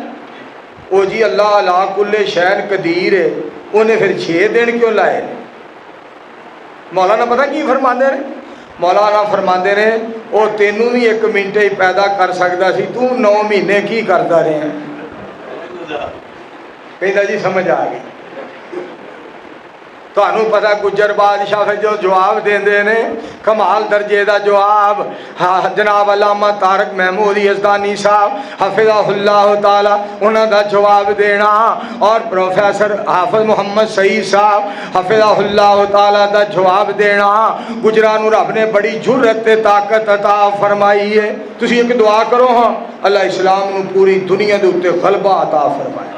او جی اللہ علی کل شیء قدیر ہے، انہیں پھر 6 دن کیوں لائے؟ مولانا پتہ کی فرماندے نے؟ مولانا فرماندے نے او تینوں بھی 1 منٹ ہی پیدا کر سکدا سی، تو 9 مہینے کی کردا رہے ہیں؟ کہندا جی سمجھ آ گئی۔ ਤੁਹਾਨੂੰ ਪਤਾ ਗੁੱਜਰ ਬਾਦਸ਼ਾਹ ਫਿਰ ਜੋ ਜਵਾਬ ਦਿੰਦੇ ਨੇ ਕਮਾਲ ਦਰਜੇ ਦਾ ਜਵਾਬ। ਜਨਾਬ ਅਲਾਮਾ ਤਾਰਕ ਮਹਿਮੂਦ ਯਜ਼ਦਾਨੀ ਸਾਹਿਬ ਹਫਿਜ਼ਹੁੱਲਾਹੁ ਤਾਲਾ ਉਹਨਾਂ ਦਾ ਜਵਾਬ ਦੇਣਾ, ਔਰ ਪ੍ਰੋਫੈਸਰ ਹਾਫਿਜ਼ ਮੁਹੰਮਦ ਸਈਦ ਸਾਹਿਬ ਹਫਿਜ਼ਹੁੱਲਾਹੁ ਤਾਲਾ ਦਾ ਜਵਾਬ ਦੇਣਾ। ਗੁਜਰਾਂ ਨੂੰ ਰੱਬ ਨੇ ਬੜੀ ਜੁਰਅਤ ਤੇ ਤਾਕਤ ਅਤਾ ਫਰਮਾਈ ਹੈ। ਤੁਸੀਂ ਇੱਕ ਦੁਆ ਕਰੋ, ਹਾਂ ਅੱਲਾਹ ਇਸਲਾਮ ਨੂੰ ਪੂਰੀ ਦੁਨੀਆ ਦੇ ਉੱਤੇ ਗਲਬਾ ਅਤਾ ਫਰਮਾਏ।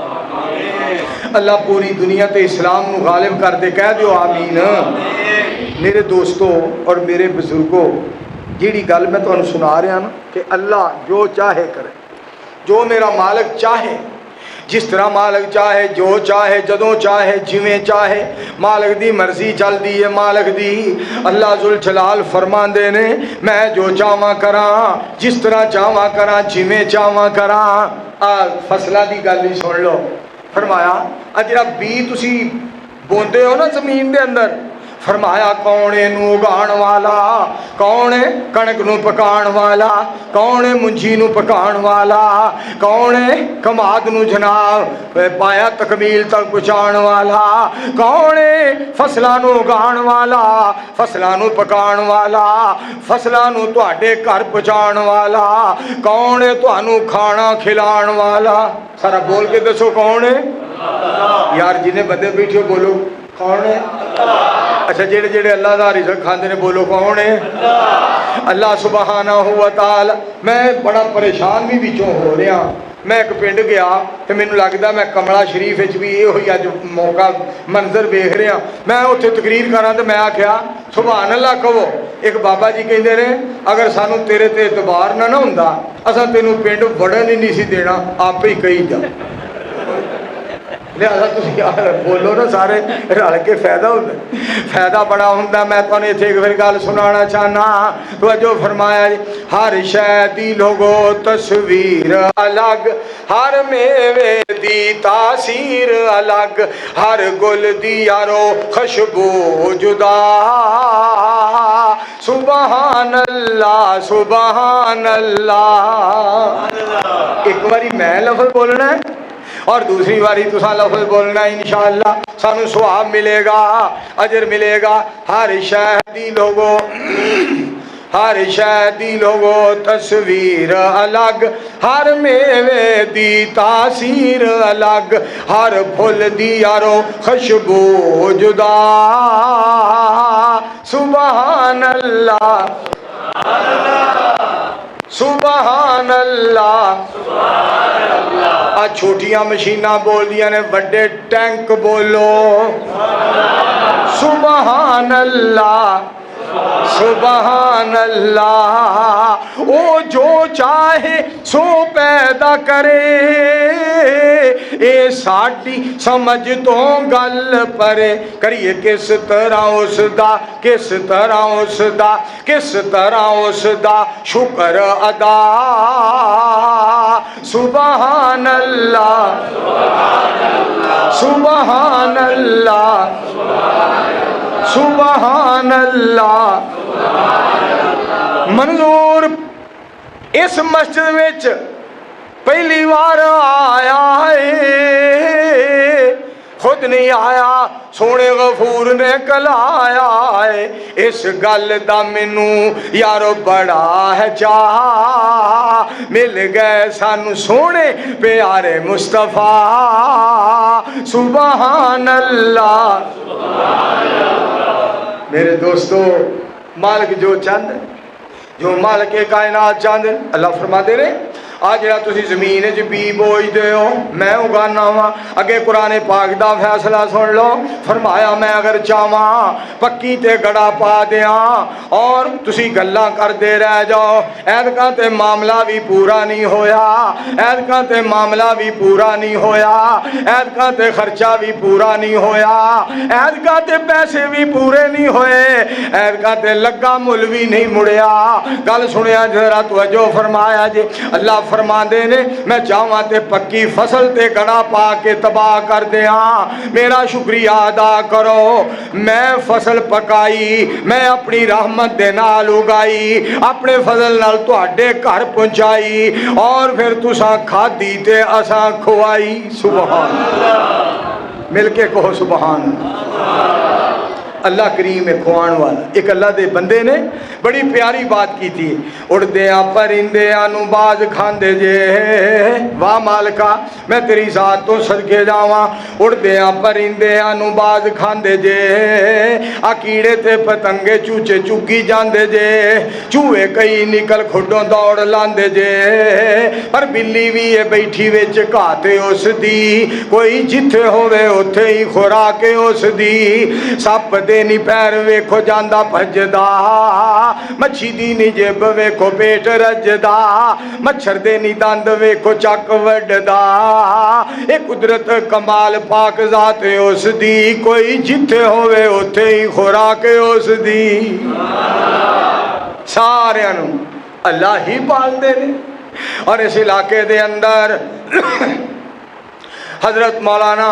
اللہ پوری دنیا تے اسلام نو غالب کر دے، کہہ دیو آمین۔ میرے دوستو اور میرے بزرگوں، جیڑی گل میں تمہیں سنا رہا نا کہ اللہ جو چاہے کرے، جو میرا مالک چاہے، جس طرح مالک چاہے، جو چاہے، جدوں چاہے، جویں چاہے، مالک دی مرضی چل دی ہے مالک دی۔ اللہ ذوالجلال فرمان دے نے میں جو چاہواں کراں، جس طرح چاہواں کراں، جویں چاہواں کراں۔ فصلہ دی گل ہی سن لو، فرمایا جڑا بی تسی بوندے ہو نا زمین دے اندر، فرمایا کون ہے نو اگان والا، کون ہے کنک نو پکان والا، کون ہے منجی نو پکان والا، کون ہے کماد نو جناب پایا تکمیل تک پہنچان والا، کون ہے فصلاں نو اگان والا، فصلاں نو پکان والا، فصلاں نو تواڈے گھر پہنچان والا، کون ہے تانوں کھانا کھلان والا۔ سارا بول کے دسو کون ہے؟ یار جنہیں بندے بیٹھے بولو کون ہے؟ اچھا جڑے جڑے اللہ دا رزق کھاندے نے بولو کون ہے؟ اللہ سبحانہ و تعالی۔ میں بڑا پریشان بھی وچوں ہو رہا، میں ایک پنڈ گیا تو مینوں لگدا میں کملا شریف وچ بھی یہ ہوئی اج موقع منظر ویکھ رہا، میں اتنے تقریر کراں تو میں آکھیا سبحان اللہ کہو۔ ایک بابا جی کہندے نے اگر سانو تیرے تے اعتبار نہ ہوندا اساں تینوں پنڈ وڑن ہی نہیں سی دینا، آپ ہی کہی جا۔ لہذا تسی یار بولو نا سارے رل کے فائدہ ہوتا ہے، فائدہ بڑا ہوتا۔ میں تمہیں اتنے ایک پھر گل سنانا چاہنا، توجہ فرمایا جی۔ ہر شے دی لوگو تصویر الگ، ہر میوے دی تاثیر الگ، ہر گل دی یارو خوشبو جدا۔ سبحان اللہ سبحان اللہ۔ ایک باری میں لفظ بولنا ہے اور دوسری باری تساں لفظ بولنا، انشاءاللہ سانو ثواب ملے گا، اجر ملے گا۔ ہر شے دی لوگو، ہر شے دی لوگو تصویر الگ، ہر میوے دی تاثیر الگ، ہر پھل دی یارو خوشبو جدا۔ سبحان اللہ سبحان اللہ۔ چھوٹیاں مشیناں بول دیا نے، بڑے ٹینک بولو سبحان اللہ سبحان اللہ۔ وہ جو چاہے سو پیدا کرے، اے ساڈی سمجھ تو گل پرے، کریے کس طرح اس دا، کس طرح اس دا، کس طرح اس دا شکر ادا۔ سبحان اللہ سبحان اللہ سبحان اللہ۔ منظور اس مسجد وچ پہلی بار آیا ہے، خود نہیں آیا، سونے غفور نے کلایا ہے۔ اس گل دا مینوں یارو بڑا ہے چاہ، مل گئے سانو سونے پیارے مصطفیٰ۔ سبحان اللہ۔ میرے دوستو، مالک جو چاند جو مالک کائنات چاند، اللہ فرما دے رہے آج جڑا تسی زمین وچ بی بوئی دے ہو میں اگانا ہوا۔ اگے قرآن پاک دا فیصلہ سن لو، فرمایا میں اگر چاہواں پکی تے گڑا پا دیاں اور تسی گلاں کر دے رہ جاؤ، ایدکاں تے معاملہ بھی پورا نہیں ہویا، ایدکاں تے معاملہ بھی پورا نہیں ہویا، ایدکاں تے خرچہ بھی پورا نہیں ہویا، ایدکاں تے پیسے بھی پورے نہیں ہوئے، ایدکاں تے لگا مل بھی نہیں مڑیا۔ گل سنیا ذرا توجہ فرمایا جی۔ اللہ فرما دے نے میں چاہواں تے پکی فصل تے گڑا پا کے تباہ کر دیاں، میرا شکریہ ادا کرو۔ میں فصل پکائی، میں اپنی رحمت دے نال اگائی، اپنے فضل نال تواڈے گھر پہنچائی، اور پھر تساں کھادی تے اساں کھوائی۔ سبحان اللہ، مل کے کہو سبحان اللہ۔ اللہ کریم ہے کھوان والا. ایک اللہ دے بندے نے بڑی پیاری بات کی تھی. اڑدیاں پرندیاں نو باز کھاندے جے, واہ مالکا میں تیری ذات تو صدقے جاواں. اڑدیاں پرندیاں نو باز کھاندے جے, آ کیڑے تے پتنگے چوچے چگی جاندے جے, چوہے کئی نکل کھڈوں دوڑ لاندے جے, پر بلی بھی ہے بیٹھی وچ کاتے اس دی, کوئی جتھے ہووے اوتھے ہی خوراک اس دی. سپ دے نی پیر ویکھو جاندا بھجدا, مچھی دی نی جیب ویکھو پیٹ رجدا, مچھر دے نی دند ویکھو چک وڈدا. اے قدرت کمال پاک ذات اس دی, کوئی جتھے ہووے اوتھے ہی خوراک اس دی. سارے نو اللہ ہی پالدے نے. اور اس علاقے دے اندر حضرت مولانا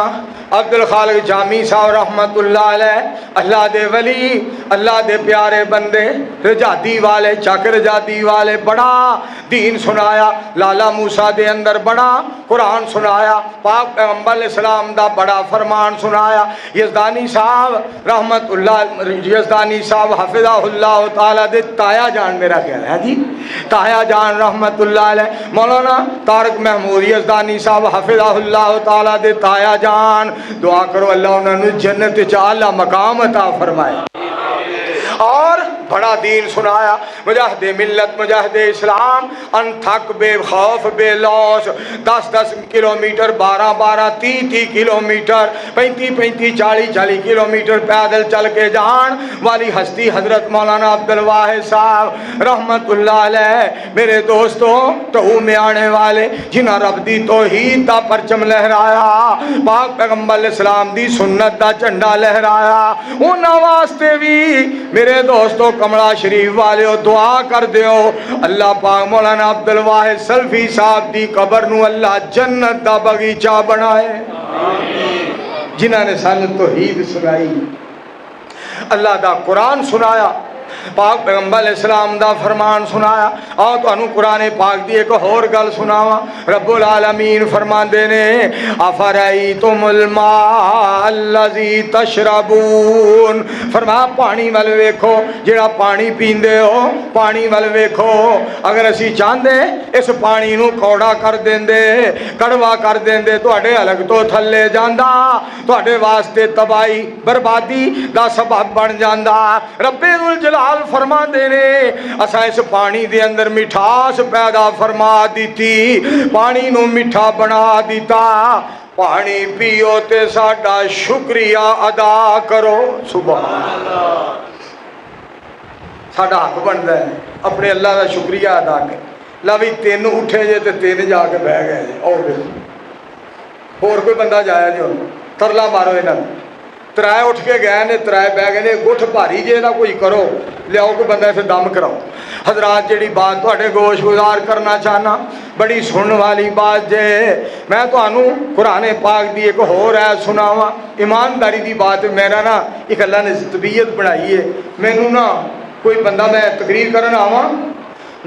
عبد الخالق جامی صاحب رحمت اللہ علیہ, اللہ دے ولی, اللہ دے پیارے بندے, رجادی والے, چک رجادی والے, بڑا دین سنایا. لالا موسیٰ دے اندر بڑا قرآن سنایا, پاک پیغمبر علیہ السلام دا بڑا فرمان سنایا. یزدانی صاحب رحمت اللہ, یزدانی صاحب حفظہ اللہ تعالیٰ دے تایا جان, میرا خیال ہے جی تایا جان رحمت اللہ علیہ, مولانا طارق محمود یزدانی صاحب حفظہ اللہ تعالیٰ دے تایا جان. دعا کرو اللہ انہوں نے جنت اعلیٰ مقام عطا فرمائے. اور بڑا دین سنایا, مجاہد ملت مجاہد اسلام, ان تھک بے خوف بے لوس, 10 کلومیٹر 12 30 کلومیٹر 35 40 کلومیٹر پیدل چل کے جان والی ہستی حضرت مولانا عبد الواحد صاحب رحمت اللہ علیہ. میرے دوستوں تو میں آنے والے جنہاں رب دی توحید دا پرچم لہرایا, پاک پیغمبر علیہ السلام دی سنت دا جھنڈا لہرایا, انہاں واسطے بھی میرے دوستوں کملا شریف والے دعا کر دیو, اللہ پاک مولانا عبد الواحد سلفی صاحب دی قبر نو اللہ جنت دا باغیچہ بنائے. جنہاں نے سانو توحید سنائی, اللہ دا قرآن سنایا, پاک پیغمبر علیہ السلام دا فرمان سنایا. آؤ تو انہوں قرآن پاک دی ایک اور گل سناوا. رب العالمین فرماندے نے افرائیتم الماء الذی تشربون, فرمایا پانی ول ویکھو, جڑا پانی پیندے ہو پانی ول ویکھو. اگر اسی چاہندے اس پانی نو کوڑا کر دیندے, کڑوا کر دیندے, تواڈے حلق تو تھلے جاندا, تواڈے واسطے تباہی بربادی دا سبب بن جاندا. رب الجلال فرما دے نے اسا اس پانی دے اندر مٹھاس پیدا فرما دیتی, پانی نو میٹھا بنا دیتا. پانی پیو تے ساڈا شکریہ ادا کرو. سبحان اللہ, ساڈا حق بندا ہے اپنے اللہ دا شکریہ ادا کر. لا بھی 3 اٹھے جے تے 3 جا کے بہ گئے جے, اور کوئی بندہ جایا جی, ترلا مارو انہاں. 3 اٹھ کے گئے نے, 3 بہ گئے نے, گٹھ بھاری جے نہ کوئی کرو, لیاؤ کوئی بندہ اسے دم کراؤ. حضرات جڑی بات تواڈے گوش گزار کرنا چاہنا, بڑی سنن والی بات جے. میں تانوں قرآن پاک دی ایک ہور ہے سناواں. ایمانداری دی بات, میرا نا ایک اللہ نے طبیعت بنائی ہے, مینوں نا کوئی بندہ میں تقریر کرن آواں,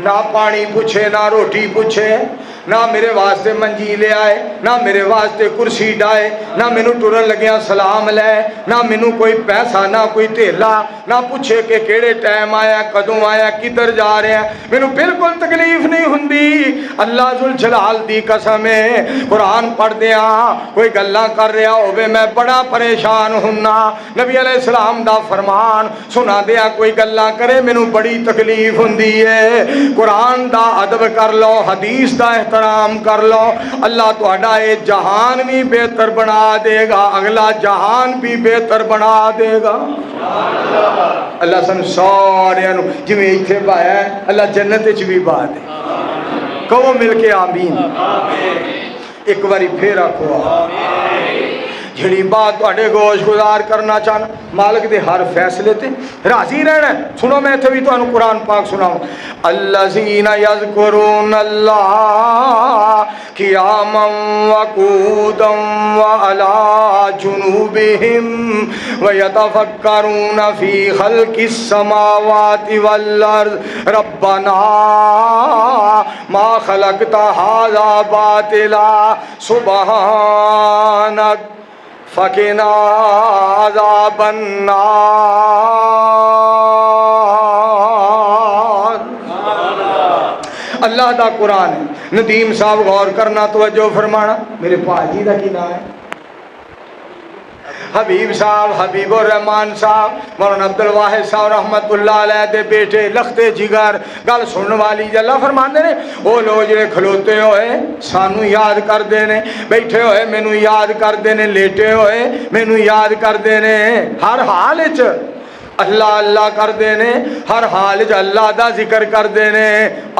نہ پانی پوچھے نہ روٹی پوچھے, نہ میرے واسطے منجی لے آئے, نہ میرے واسطے کرسی ڈائے, نہ مینوں ٹرن لگیا سلام لے, نہ مینوں کوئی پیسہ نہ کوئی تھیلا, نہ پوچھے کہ کیڑے ٹائم آیا, کدوں آیا, کدھر جا رہے ہیں. مینوں بالکل تکلیف نہیں ہوندی. اللہ ذوالجلال دی قسم ہے, قرآن پڑھ دیاں کوئی گلاں کر رہا ہوے میں بڑا پریشان ہونا. نبی علیہ السلام دا فرمان سنا دیاں کوئی گلاں کرے مینوں بڑی تکلیف ہوندی ہے. قرآن دا ادب کر لو, حدیث دا احترام کر لو, اللہ تہاڈا اے جہان بھی بہتر بنا دے گا, اگلا جہان بھی بہتر بنا دے گا. اللہ سن سارے جویں ایتھے پایا ہے اللہ جنت وچ بھی پا دے. کہو مل کے آمین. ایک باری پھر آکھو آمین. جڑی بات تواڈے گوش گزار کرنا چاہنا, مالک دے ہر فیصلے تے راضی رہنا ہے. سنو میں اتھے بھی تانوں قرآن پاک سناؤں. الذین یذکرون اللہ قیاما وقعودا وعلی جنوبہم ویتفکرون فی خلق السماوات والارض ربنا ما خلقت ھذا باطلا سبحانک فقنا عذاب النار۔ اللہ دا قرآن ہے۔ ندیم صاحب غور کرنا، توجہ فرمانا۔ میرے پاجی دا کی نام ہے؟ حبیب صاحب، حبیب الرحمان صاحب، مولانا عبد الواحد صاحب رحمت اللہ علیہ دے بیٹے لختے جگر۔ گل سنن والی جی اللہ فرماندے نے وہ لوگ جڑے کھلوتے ہوئے سانو یاد کردے نے، بیٹھے ہوئے مینوں یاد کردے نے، لیٹے ہوئے مینوں یاد کردے نے، ہر حال وچ اللہ اللہ کردے نے، ہر حال وچ اللہ دا ذکر کردے نے۔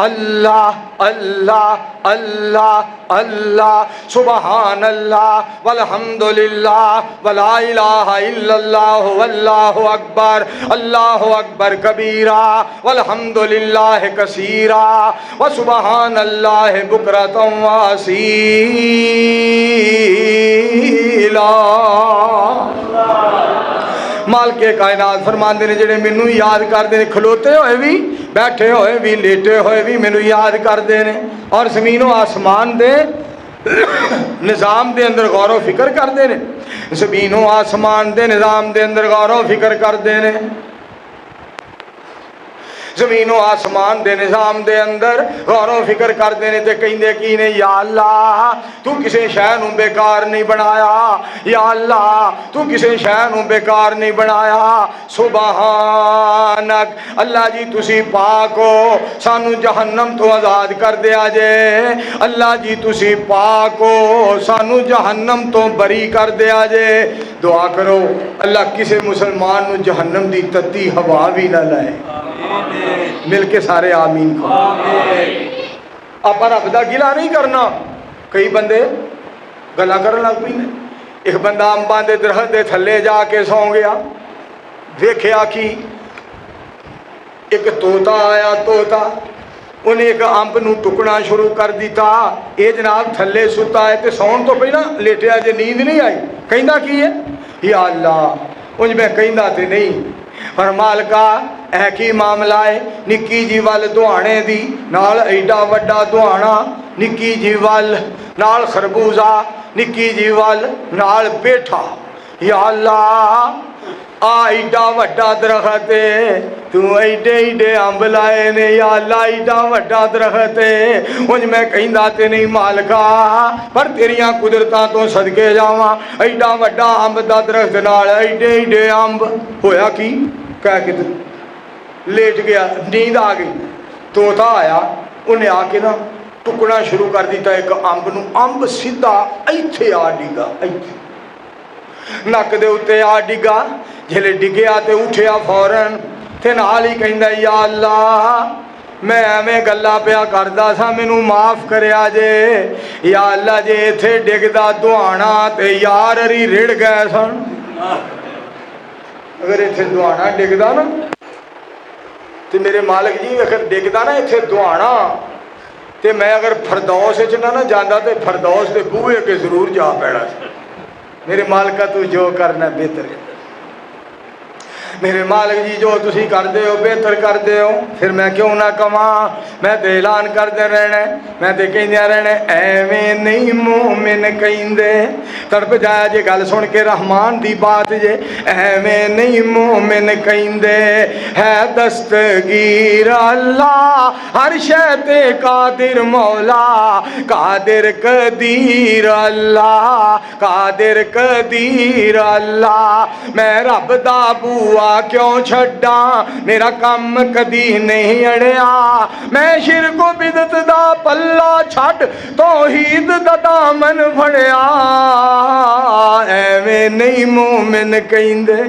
اللہ اللہ اللہ اللہ، سبحان اللہ والحمدللہ ولا الہ الا اللہ واللہ اکبر، اللہ اکبر کبیرا والحمدللہ کثیرا وسبحان اللہ بکرۃ واصیلا۔ مالک کائنات فرماندے نے جڑے مینوں یاد کردے نے، کھلوتے ہوئے بھی، بیٹھے ہوئے بھی، لیٹے ہوئے بھی مینوں یاد کردے نے، اور زمین و آسمان دے نظام دے اندر غور و فکر کردے نے، زمین و آسمان دے نظام دے اندر غور و فکر کردے نے، زمین و آسمان دے نظام دے اندر غور و فکر کردے نے تے کہندے کی نے یا اللہ تو کسے شے نوں بیکار نہیں بنایا، یا اللہ تو کسے شے نوں بیکار نہیں بنایا، سبحانک اللہ جی تسی پاک ہو، سانو جہنم تو آزاد کر دیا جے، اللہ جی تسی پاک ہو، سانو جہنم تو بری کر دیا جے۔ دعا کرو اللہ کسے مسلمان نو جہنم دی تتی ہوا بھی نہ لائے، مل کے سارے آمین کہو۔ آپ رب دا گلا نہیں کرنا۔ کئی بندے گلا کرن لگ پئی نے۔ ایک بندہ امباں دے درخت دے تھلے جا کے سو گیا، ویکھیا کی ایک طوطا آیا، طوطا انہیں ایک امب نو ٹکنا شروع کر دیتا، اے جناب تھلے ستا ہے تے سون تو پہلا لیٹیا جے نیند نہیں آئی، کہندا کی ہے یا اللہ انج میں کہندا تے نہیں، پر مالکا اے کی معاملہ ہے، نکی جی وال دہانے دی نال ایڈا وڈا دہانا، نکی جی وال نال خربوزہ، نکی جی وال نال پیٹھا، یا اللہ آ ایڈا وڈا درخت ہے، تو ایڈے ایڈے امب لائے نے، یا اللہ ایڈا وڈا درخت ہے، انج میں کہندا تے نہیں مالکا، پر تیریاں قدرتاں تو صدقے جاواں، ایڈا وڈا امب دا درخت نال ایڈے ایڈے امب ہویا کی کہہ کے لیٹ گیا، نیند آ گئی۔ طوطا آیا، انہیں آ کے نا ٹکنا شروع کر دیتا ایک امب نو، امب سیدھا ایتھے آ ڈگا، ایتھے نک دے اتے آ ڈگا، جھلے ڈگیا تے اٹھیا فوراً تے نال ہی کہندا یا اللہ میں ایویں گلاں پیا کردا سا مینوں معاف کریا جے، یا اللہ جے ایتھے ڈگدا دہانا تے یار اری رڑ گئے سن، اگر ایتھے دہانا ڈگدا نا تے میرے مالک جی اگر ڈگدا نا ایتھے دہانا تے میں اگر فردوس وچ نہ جاندا تے فردوس دے بوئے کے ضرور جا پینا سی۔ میرے مالکا تو جو کرنا بہتر ہے، میرے مالک جی جو تسی کر دے ہو بہتر کر دے ہو، پھر میں کیوں نہ کواں، میں تے اعلان کر دے رہنا، میں تے کہندے رہنا ایویں نہیں مومن کہندے، تڑپ جایا جے گل سن کے رحمان دی بات جے، ایویں نہیں مومن کہندے، ہے دستگیر اللہ ہر شے تے قادر مولا، قادر قدیر اللہ، قادر قدیر اللہ، میں رب دا بوا کیوں چھڈا، میرا کم کدی نہیں اڑیا، میں شرک و بدعت دا پلہ چھڈ توحید دا دامن پھڑیا، ایویں نہیں مومن کہندے،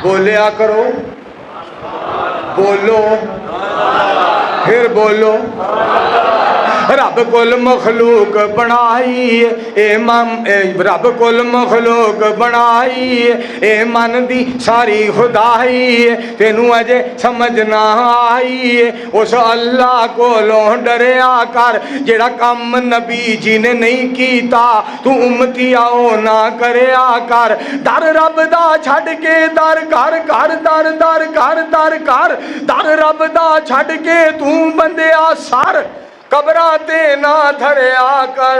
بولیا کرو، بولو پھر بولو، رب کل مخلوق بنائی رب کل مخلوق بنائی اے من دی ساری خدائی تینوں اجے سمجھ نہ آئی اس اللہ کولوں ڈریا کر جڑا کم نبی جی نے نہیں کیتا تو امتی آؤ نہ کریا کر در رب دا چھڑ کے در کر کر در در کر در کر در رب دا چھڑ کے تو بندیا سر قبراں تے نہ دھریا کر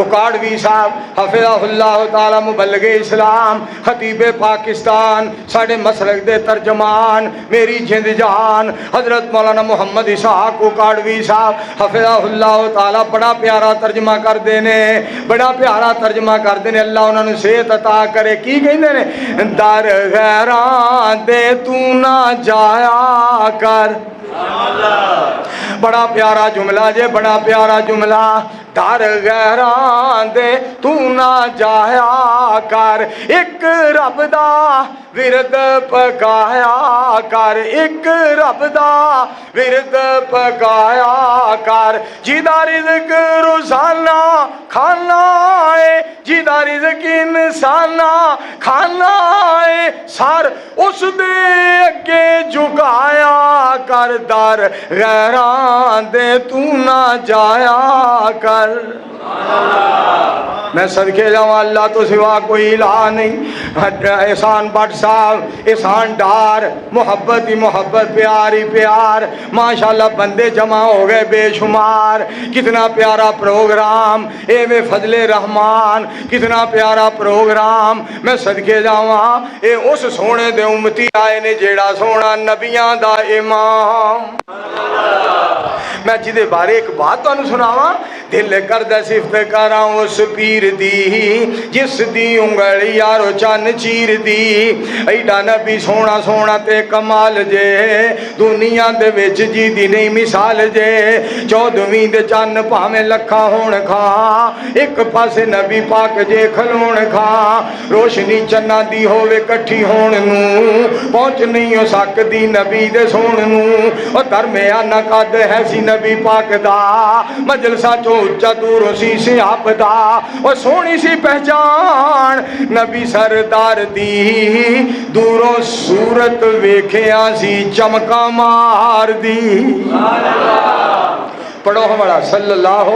اکاڑوی صاحب حفظہ اللہ تعالی مبلغ اسلام خطیب پاکستان ساڑھے مسلک دے ترجمان میری جند جان حضرت مولانا محمد اسحاق اکاڑوی صاحب حفظہ اللہ تعالی بڑا پیارا ترجمہ کر دینے بڑا پیارا ترجمہ کر دینے اللہ انہوں نے صحت عطا کرے کی کہندے نے در غیران دے تو نہ جایا کر بڑا پیارا جملہ جے بڑا پیارا جملہ در غیران دے تو نہ جایا کر ایک رب دا ورد پکایا کر ایک رب دا ورد پکایا کر جیدہ رزق روزانہ کھانا ہے جیدہ رزق انسانہ کھانا ہے سر اس دے اگے جھکایا کر در غیران دے تو نہ جایا کر میں صدقے جاؤں اللہ تو سوا کوئی الہ نہیں احسان بٹ صاحب احسان ڈار محبت ہی محبت پیار ہی پیار ماشاءاللہ بندے جمع ہو گئے بے شمار کتنا پیارا پروگرام اے میں فضل رحمان کتنا پیارا پروگرام میں صدقے جاؤں اے اس سونے دے امتی آئے نے جیڑا سونا نبیاں دا امام میں جدے بارے ایک بات تو سناواں دل کردہ صفت کراں اس پیر دی جس دی انگلی یارو چن چیر دی ایڈا نبی سونا سونا تے کمال جے دنیا دے وچ جی دی نہیں مثال جے 14ویں دے چن پاویں لکھا ہون کھاں ایک پاسے نبی پاک جے کھلون کھاں روشنی چنا دی ہووے کٹھی ہون نو پہنچ نہیں ہو سکدی نبی دے سون نو او درمیان قد ہے سی نبی پاک دا مجلسہ چو اچا دوروں سی سے آپ دا اور سونی سی پہچان نبی سردار دی دوروں صورت ویکھیاں سی چمکا مار دی پڑھو ہمارا صلی اللہ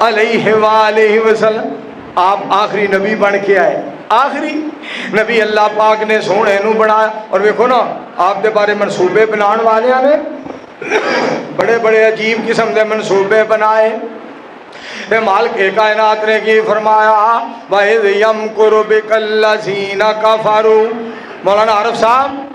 علیہ وآلہ وسلم آپ آخری نبی بن کے آئے آخری نبی اللہ پاک نے سونے نو بنایا اور ویکھو نا آپ دے بارے منصوبے بنان والے نے بڑے بڑے عجیب قسم دے منصوبے بنائے اے مالک کائنات نے کی فرمایا وَإِذْ يَمْكُرُ بِكَ الَّذِينَ كَفَرُوا مولانا عارف صاحب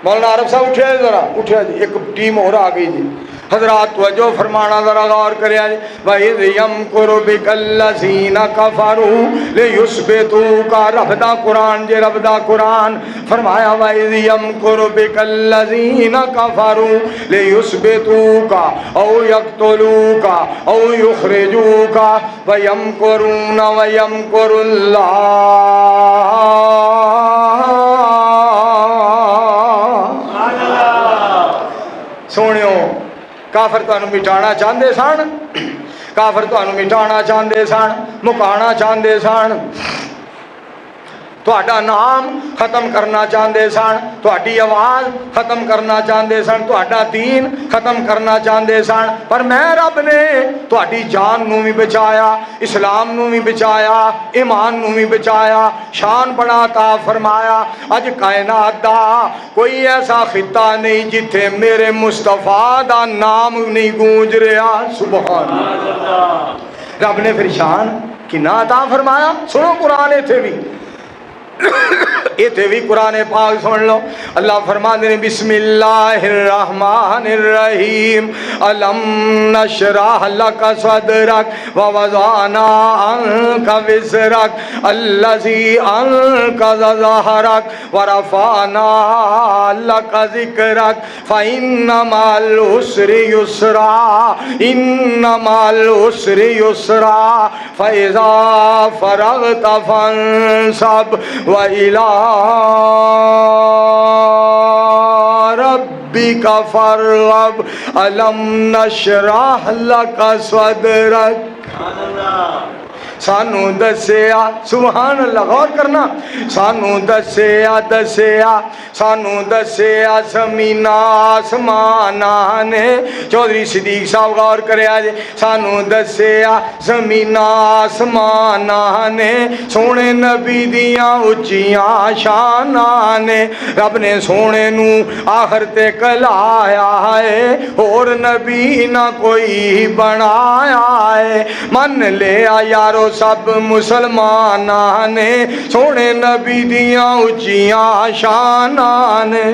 اٹھے ذرا اٹھے جی ایک ٹیم اور آ گئی جی حضرات توجہ فرمانا ذرا غور کریں وَإِذْ يَمْكُرُ بِكَ الَّذِينَ كَفَرُوا لِيُثْبِتُوكَ رب دا قرآن جے رب دا قرآن فرمایا وَإِذْ يَمْكُرُ بِكَ الَّذِينَ كَفَرُوا لِيُثْبِتُوكَ أَوْ يَقْتُلُوكَ أَوْ يُخْرِجُوكَ وَيَمْكُرُونَ وَيَمْكُرُ اللَّهُ سونیوں کافر تو انہوں مٹانا چاندے سان کافر تو انہوں مٹانا چاندے سان مکانا چاندے سان تو اڈا نام ختم کرنا چاندے سان تو اڈی آواز ختم کرنا چاندے سان تو اڈا دین ختم کرنا چاندے سان پر میں رب نے تو اڈی جان نو بھی بچایا اسلام نو بھی بچایا ایمان نو بھی بچایا شان بڑا عطا فرمایا اج کائنات دا کوئی ایسا خطہ نہیں جتھے میرے مصطفیٰ دا نام نہیں گونج رہا سبحان اللہ رب نے پھر شان کنا عطا فرمایا سنو قرآن ایتھے بھی ایتھے بھی قرآن پاک سن لو اللہ فرماتے ہیں بسم اللہ الرحمن الرحیم الم نشرح لک صدرک ووضعنا عنک وزرک الذی انقض ظہرک ورفعنا لک ذکرک فإن مع العسر یسرا ان مع العسر یسرا فإذا فرغت فانصب وَإِلَىٰ رَبِّكَ فَارْغَب أَلَمْ نَشْرَحْ لَكَ صَدْرَكَ سانو دسیا سبحان اللہ غور کرنا سانو دسیا سانو دسیا زمین آسمان نے چودھری صدیق صاحب غور کرے آج سانو دسیا زمین آسمان نے سونے نبی دیاں اچیاں شاناں نے رب نے سونے نو آخر تے کلایا ہے اور نبی نہ کوئی بنایا ہے من لیا یارو سب مسلماناں نے سونے نبی دیاں اچیاں شاناں نے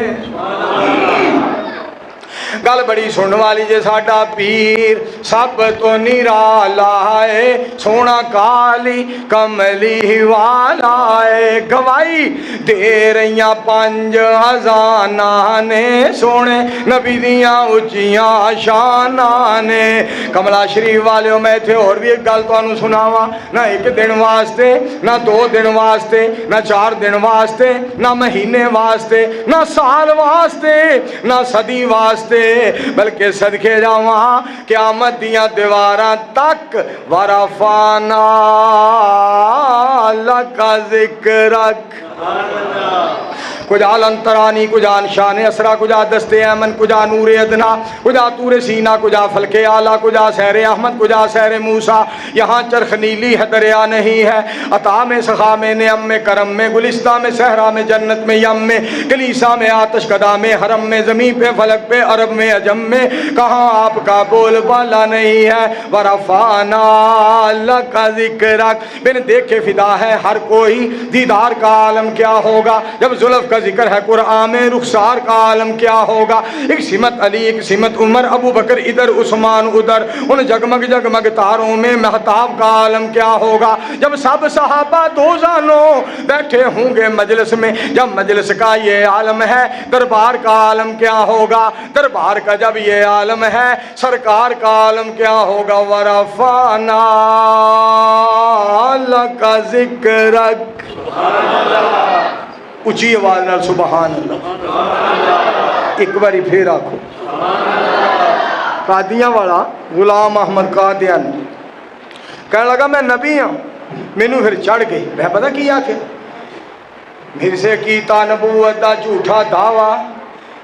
گل بڑی سن والی جے ساڈا پیر سب تو نرالا ہے سونا کالی کملی والا ہے گواہی دے رہیاں 5 اذاناں نے سونے نبی دیاں اچیاں شاناں نے کملا شریف والیو میں تھے اور بھی ایک گل تانوں سناواں نہ 1 دن واسطے نہ 2 دن واسطے نہ 4 دن واسطے نہ مہینے واسطے نہ سال واسطے نہ صدی واسطے بلکہ صدقے جاواں قیامت دیاں دیواراں تک ورفعنا لک ذکرک کجا لنترانی کجا نشان اسرا کجا دست ایمن کجا نور ادنا کجا طور سینا کجا فلک اعلیٰ کجا سیر احمد کجا سیر موسیٰ یہاں چرخ نیلی ہے دریا نہیں ہے عطا میں سخا میں نعم میں کرم میں گلستہ میں صحرا میں جنت میں یم میں کلیسا میں آتش کدا میں حرم میں زمین پہ فلک پہ عرب میں عجم میں کہاں آپ کا بول بالا نہیں ہے ورفعنا لک ذکرک بن دیکھے فدا ہے ہر کوئی دیدار کا عالم کیا ہوگا جب زلف کا ذکر ہے قرآن میں رخسار کا عالم کیا ہوگا ایک سمت علی ایک سمت عمر ابو بکر ادھر عثمان ادھر ان جگمگ جگمگ تاروں میں مہتاب کا عالم کیا ہوگا جب سب صحابہ دوزانوں بیٹھے ہوں گے مجلس میں جب مجلس کا یہ عالم ہے دربار کا عالم کیا ہوگا دربار کا جب یہ عالم ہے سرکار کا عالم کیا ہوگا ورفعنا لک ذکرک اچھی آواز نال سبحان اللہ ایک باری پھر آکھو قادیاں والا غلام احمد قادیان کہنے لگا میں نبی ہوں مینوں پھر چڑھ گئی میں پتہ کی آکھے میرے سے کیتا نبوت دا جھوٹا دعویٰ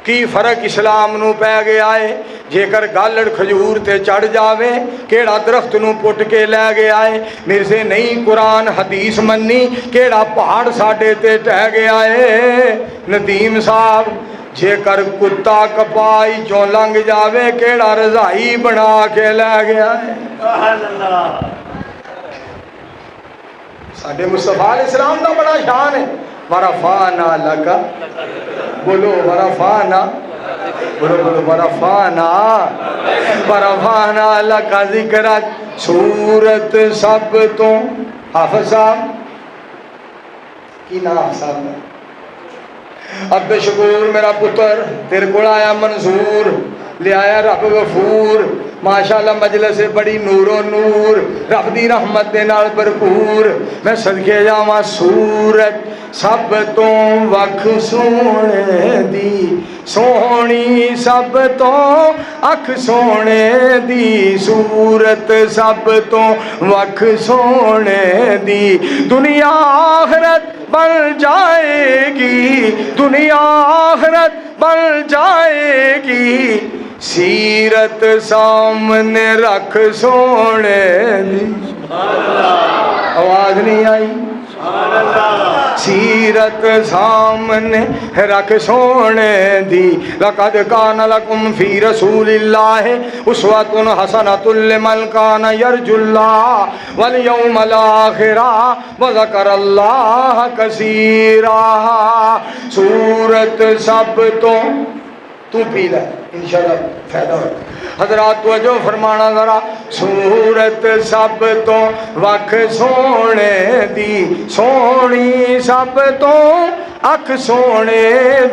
کی فرق اسلام نو پہ گیا ہے جے کر گالڑ کھجور تے چڑھ جاوے کیڑا درخت نو پٹ کے لے گیا ہے میرے سے نہیں قرآن حدیث منی کیڑا پہاڑ ساڈے تے ٹہ گیا ہے ندیم صاحب جے کر کتا کپائی جو لنگ جاوے کیڑا رضائی بنا کے لے گیا ہے ساڈے مصطفیٰ علیہ السلام دا بڑا شان ہے ورفعنا لک بولو ورفعنا بولو ورفعنا لک ذکرک سورت سب تو حافظ صاحب کی نام صاحب عبد شکور میرا پتر تیرے کو آیا منظور لے آیا رب غفور ماشاءاللہ مجلس بڑی نور و نور رب دی رحمت دے نال بھرپور میں صدقے جاواں سورت سب تو وکھ سونے دی سونی سب تو اکھ سونے دی سورت سب تو وکھ سونے دی دنیا آخرت بن جائے گی دنیا آخرت بن جائے گی سیرت سامنے رکھ سونے دی آواز نہیں آئی سیرت سامنے رکھ سونے دی لقد کان لکم فی رسول اللہ اسوۃ حسنۃ لمن کان یرجو اللہ والیوم الآخر وذکر اللہ کثیرا سورت سب تو پی لے انشاءاللہ فائدہ ہو حضرات توجہ فرمانا ذرا سورت سب تو وکھ سونے دی سونی سب تو اکھ سونے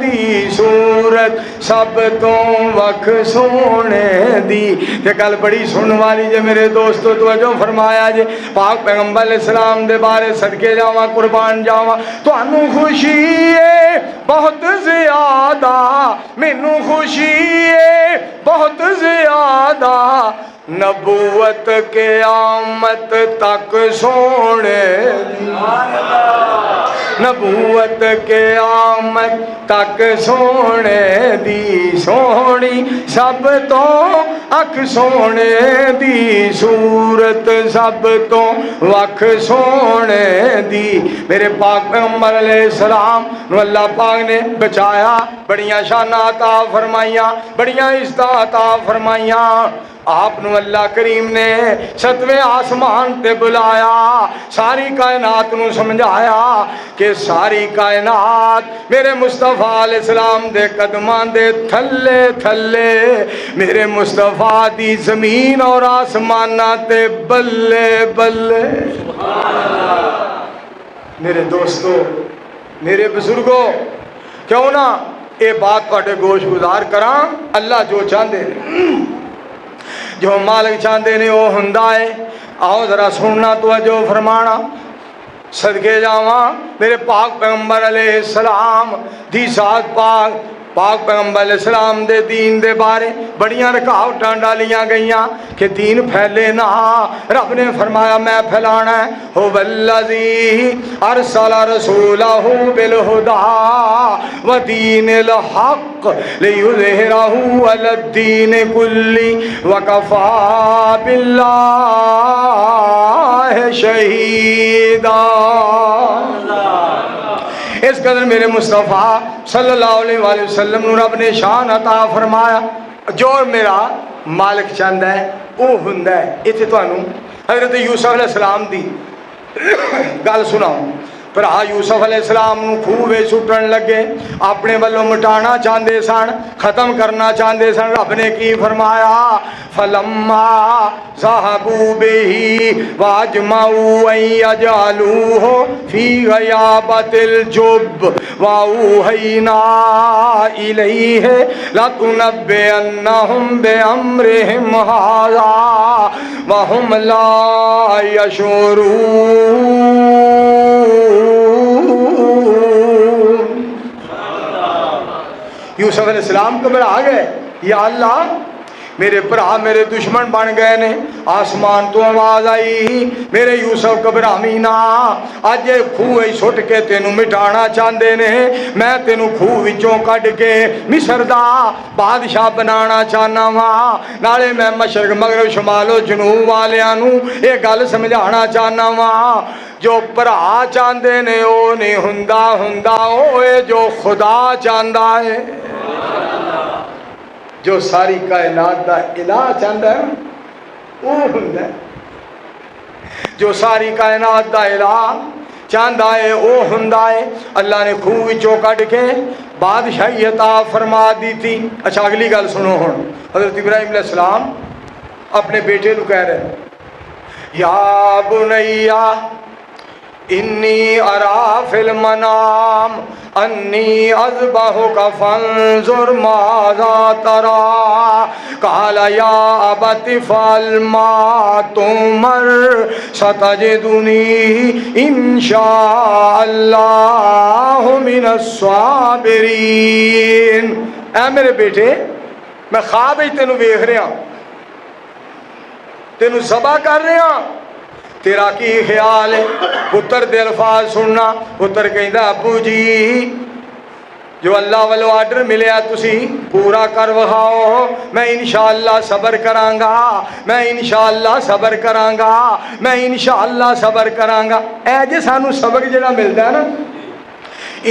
دی سورت سب تو وکھ سونے دی تے گل بڑی سن والی جے میرے دوستو توجہ فرمایا جے پاک پیغمبر علیہ السلام دے بارے صدقے جاواں قربان جاواں تانوں خوشی ہے بہت زیادہ مینوں خوشی ہے بہت زیادہ نبوت قیامت تک سونے دی، نبوت قیامت تک سونے دی، سونی سب تو اکھ سونے دی، صورت سب تو وکھ سونے دی۔ میرے پاک پیغمبر علیہ السلام نو اللہ پاک نے بچایا، بڑیاں شاناں عطا فرمائیاں، بڑیاں عزتاں عطا فرمائیاں۔ آپ نو اللہ کریم نے ستویں آسمان تے بلایا، ساری کائنات نو سمجھایا کہ ساری کائنات میرے مصطفیٰ علیہ السلام دے قدماں دے تھلے تھلے، میرے مصطفیٰ دی زمین اور آسماناں تے بلے بلے۔ میرے دوستو، میرے بزرگوں، کیوں نہ اے بات تواڈے گوش گزار کراں، اللہ جو چاہندے جو مالک چاہتے نے وہ ہوندا ہے۔ آؤ ذرا سننا توجہ فرمانا، صدقے جاواں میرے پاک پیغمبر علیہ السلام دی ذات پاک پیغمبر علیہ السلام دے دین دے بارے بڑیاں رکاوٹاں ڈالیاں گئیاں کہ دین پھیلے نہ۔ رب نے فرمایا میں پھیلانا ہے، هو الذی ارسل رسولہ بالہدی ودین الحق لیظہرہ علی الدین کلہ وکفی باللہ شہیدا۔ اس قدر میرے مصطفیٰ صلی اللہ علیہ وآلہ وسلم نو رب نے شان عطا فرمایا، جو میرا مالک چاہتا ہے وہ ہوندا ہے۔ اتنے تانوں حضرت یوسف علیہ السلام دی گل سناؤں۔ بھرا یوسف علیہ السلام نو خوہ وچ سٹن لگے، اپنے والوں مٹانا چاہتے سن، ختم کرنا چاہتے سن۔ رب نے کی فرمایا، فلما ذهبوا به واجمعوا ان يجعلوه في غيابة الجب واوحينا اليه لتنبئنهم بامرهم هذا وهم لا يشعرون۔ یوسف علیہ السلام گھبرا گئے، یا اللہ میرے برا میرے دشمن بن گئے نے۔ آسمان تو آواز آئی، میرے یوسف گھبراویں نہ، اج خوہ سٹ کے تینوں مٹانا چاہتے نے، میں تینوں خوہ وچوں کڈ کے مصر دا بادشاہ بنانا چاہنا وا، نالے میں مشرق مغرب شمال و جنوب والیاں نوں یہ گل سمجھانا چاہنا وا، جو برا چاہتے نے وہ نہیں ہوندا اوے جو خدا چاہتا ہے، جو ساری کائنات دا الہ چاہتا ہے وہ ہوندا ہے، جو ساری کائنات دا الہ چاہتا ہے وہ ہوندا ہے۔ اللہ نے خوہ وچوں کڈ کے بادشاہی عطا فرما دی تھی۔ اچھا اگلی گل سنو ہن، حضرت ابراہیم علیہ السلام اپنے بیٹے نو کہہ رہے، یا بنیا انی ارا فی المنام انی اذبحک فانظر ماذا تری، قال یا ابت افعل ما تؤمر ستجدنی ان شاء اللہ من الصابرین۔ اے میرے بیٹے، میں خواب ہی تینوں ویکھ رہا، تینوں ذبح کر رہا، تیرا کی خیال ہے؟ پتر دے الفاظ سننا، پتر کہندا ابو جی جو اللہ والو آرڈر ملیا تسی پورا کر وکھاؤ، میں انشاءاللہ صبر کرانگا، میں انشاءاللہ صبر کرانگا، میں انشاءاللہ صبر کرانگا۔ اے جے سانو سبق جڑا ملدا ہے نا،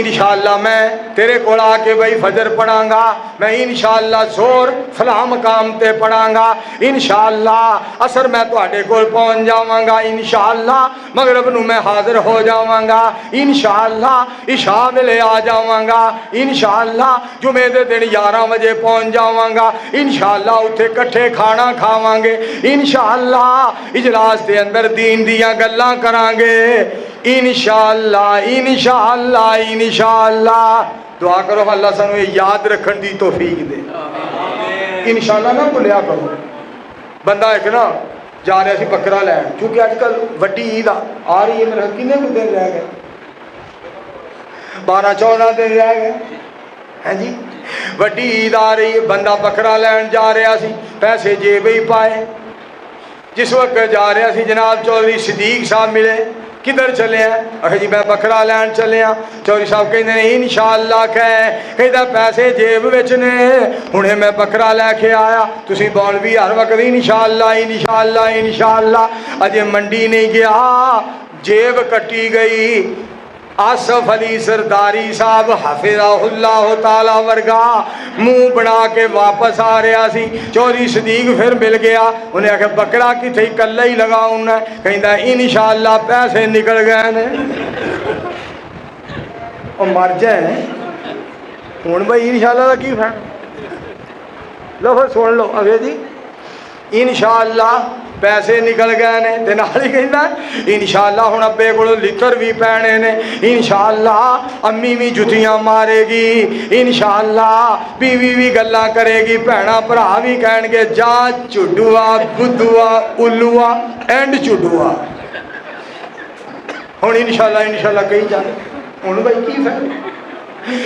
انشاءاللہ میں تیرے کول آ کے بھائی فجر پڑھاں گا، میں انشاءاللہ زور فلاں مقام تے پڑھاں گا، انشاءاللہ عصر میں تواڈے کول پہنچ جاواں گا، انشاءاللہ مغرب نو میں حاضر ہو جاواں گا، انشاءاللہ عشاء ویلے آ جاواں گا، انشاءاللہ جمعے دے دن 11 بجے پہنچ جاواں گا، انشاءاللہ اتھے کٹھے کھانا کھاواں گے، انشاءاللہ اجلاس دے اندر دین دیاں گلاں کران گے، انشاءاللہ انشاءاللہ انشاءاللہ۔ دعا کرو اللہ سانو یہ یاد رکھن دی توفیق دے، انشاءاللہ نہ بھولیا کرو۔ بندہ ایک نا جا رہا سی بکرا لین، کیونکہ آج کل وڈی عید آ رہی ہے، میرا کنے کو دن رہ گئے، 12-14 دن رہ گئے ہیں جی، وڈی عید آ رہی ہے، بندہ بکرا لین جا رہا سی، پیسے جیب ہی پائے، جس وقت جا رہا سی جناب چودھری صدیق صاحب ملے، کدھر چلے ہیں؟ آخر جی میں بکرا لین چلے ہاں۔ چودھری صاحب کہتے ہیں انشاءاللہ کہتا پیسے جیب وچ نے، ہنے میں بکرا لے کے آیا، تسی مولوی ہر وقت انشاءاللہ انشاءاللہ انشاءاللہ، اجے منڈی نہیں گیا، جیب کٹی گئی۔ آصف علی سرداری صاحب حفظہ اللہ تعالی ورگا منہ بنا کے واپس آ رہا سی، چودھری صدیق پھر مل گیا، انہیں آخر بکرا کتھے کلا ہی لگا ہونا ہے، کہندا انشاءاللہ پیسے نکل گئے نے۔ اور مر جائیں ہوں بھائی انشاءاللہ کا کی فائدہ؟ لو پھر سن لو اگے جی، انشاءاللہ پیسے نکل گئے نے تے نال ہی کہندا انشاءاللہ ہن ابے کول لتر بھی پینے نے، انشاءاللہ امی بھی جتیاں مارے گی، انشاءاللہ بیوی بھی گلاں کرے گی، بھیڑاں بھرا بھی کہن گے جا چڈوا بدھوا الوا اینڈ چڈوا۔ ہن انشاءاللہ انشاءاللہ کہی جانے ہن بھائی کی فائدہ؟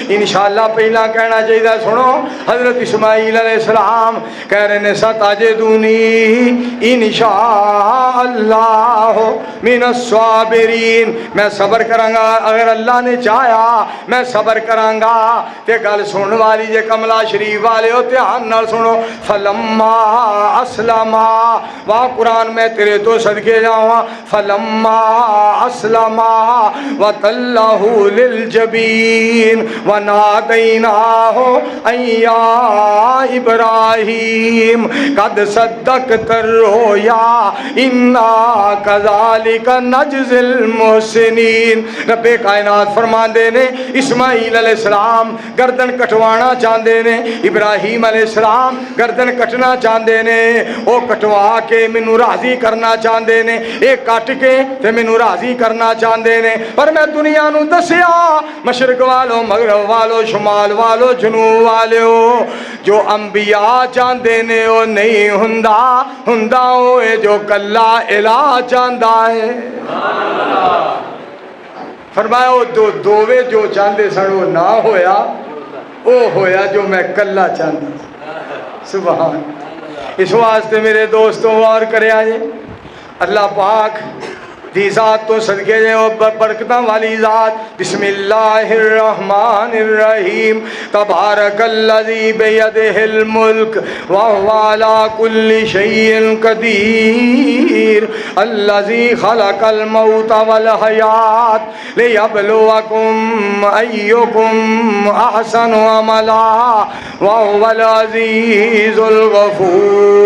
انشاءاللہ پہلا کہنا چاہیے سنو، حضرت اسماعیل علیہ السلام کہہ رہے ہیں ستجدونی انشاءاللہ من الصابرین، میں صبر کراں گا اگر اللہ نے چاہیا میں صبر کراں گا۔ تے گل سنن والی جے کملا شریف والے ہو دھیان نال سنو، فلما اسلما، واہ قرآن میں تیرے تو صدقے جاواں، فلما اسلما وتلہ للجبین وَنَادَيْنَاهُ أَن يَا إِبْرَاهِيمُ قَدْ صَدَّقْتَ الرُّؤْيَا إِنَّا كَذَلِكَ نَجْزِي الْمُحْسِنِينَ۔ رب کائنات فرماندے نے اسماعیل علیہ السلام گردن کٹوانا چاہندے نے، ابراہیم علیہ السلام گردن کٹنا چاہندے نے، او کٹوا کے مینوں راضی کرنا چاہندے نے، اے کٹ کے تے مینوں راضی کرنا چاہندے نے، پر میں دنیا نو دسیا مشرق والوں مغرب والو شمال والو جنوب والو جو انبیاء چاہندے نے او نہیں ہندا، ہندا ہوئے جو کلا الہ چاہندا ہے۔ فرمایا وہ دووے جو چاہندے سن وہ نہ ہویا، او ہویا جو میں کلا چاہندا۔ سبحان۔ اس واسطے میرے دوستوں غور کرے آجے، اللہ پاک دی ذات تو صدقے جائے اور برکتہ والی ذات۔ بسم اللہ الرحمن الرحیم، تبارک الذی بیدہ الملک وہو علی کل شیء قدیر، الذی خلق الموت والحیات لیبلوکم ایکم احسن عملا وہو العزیز الغفور۔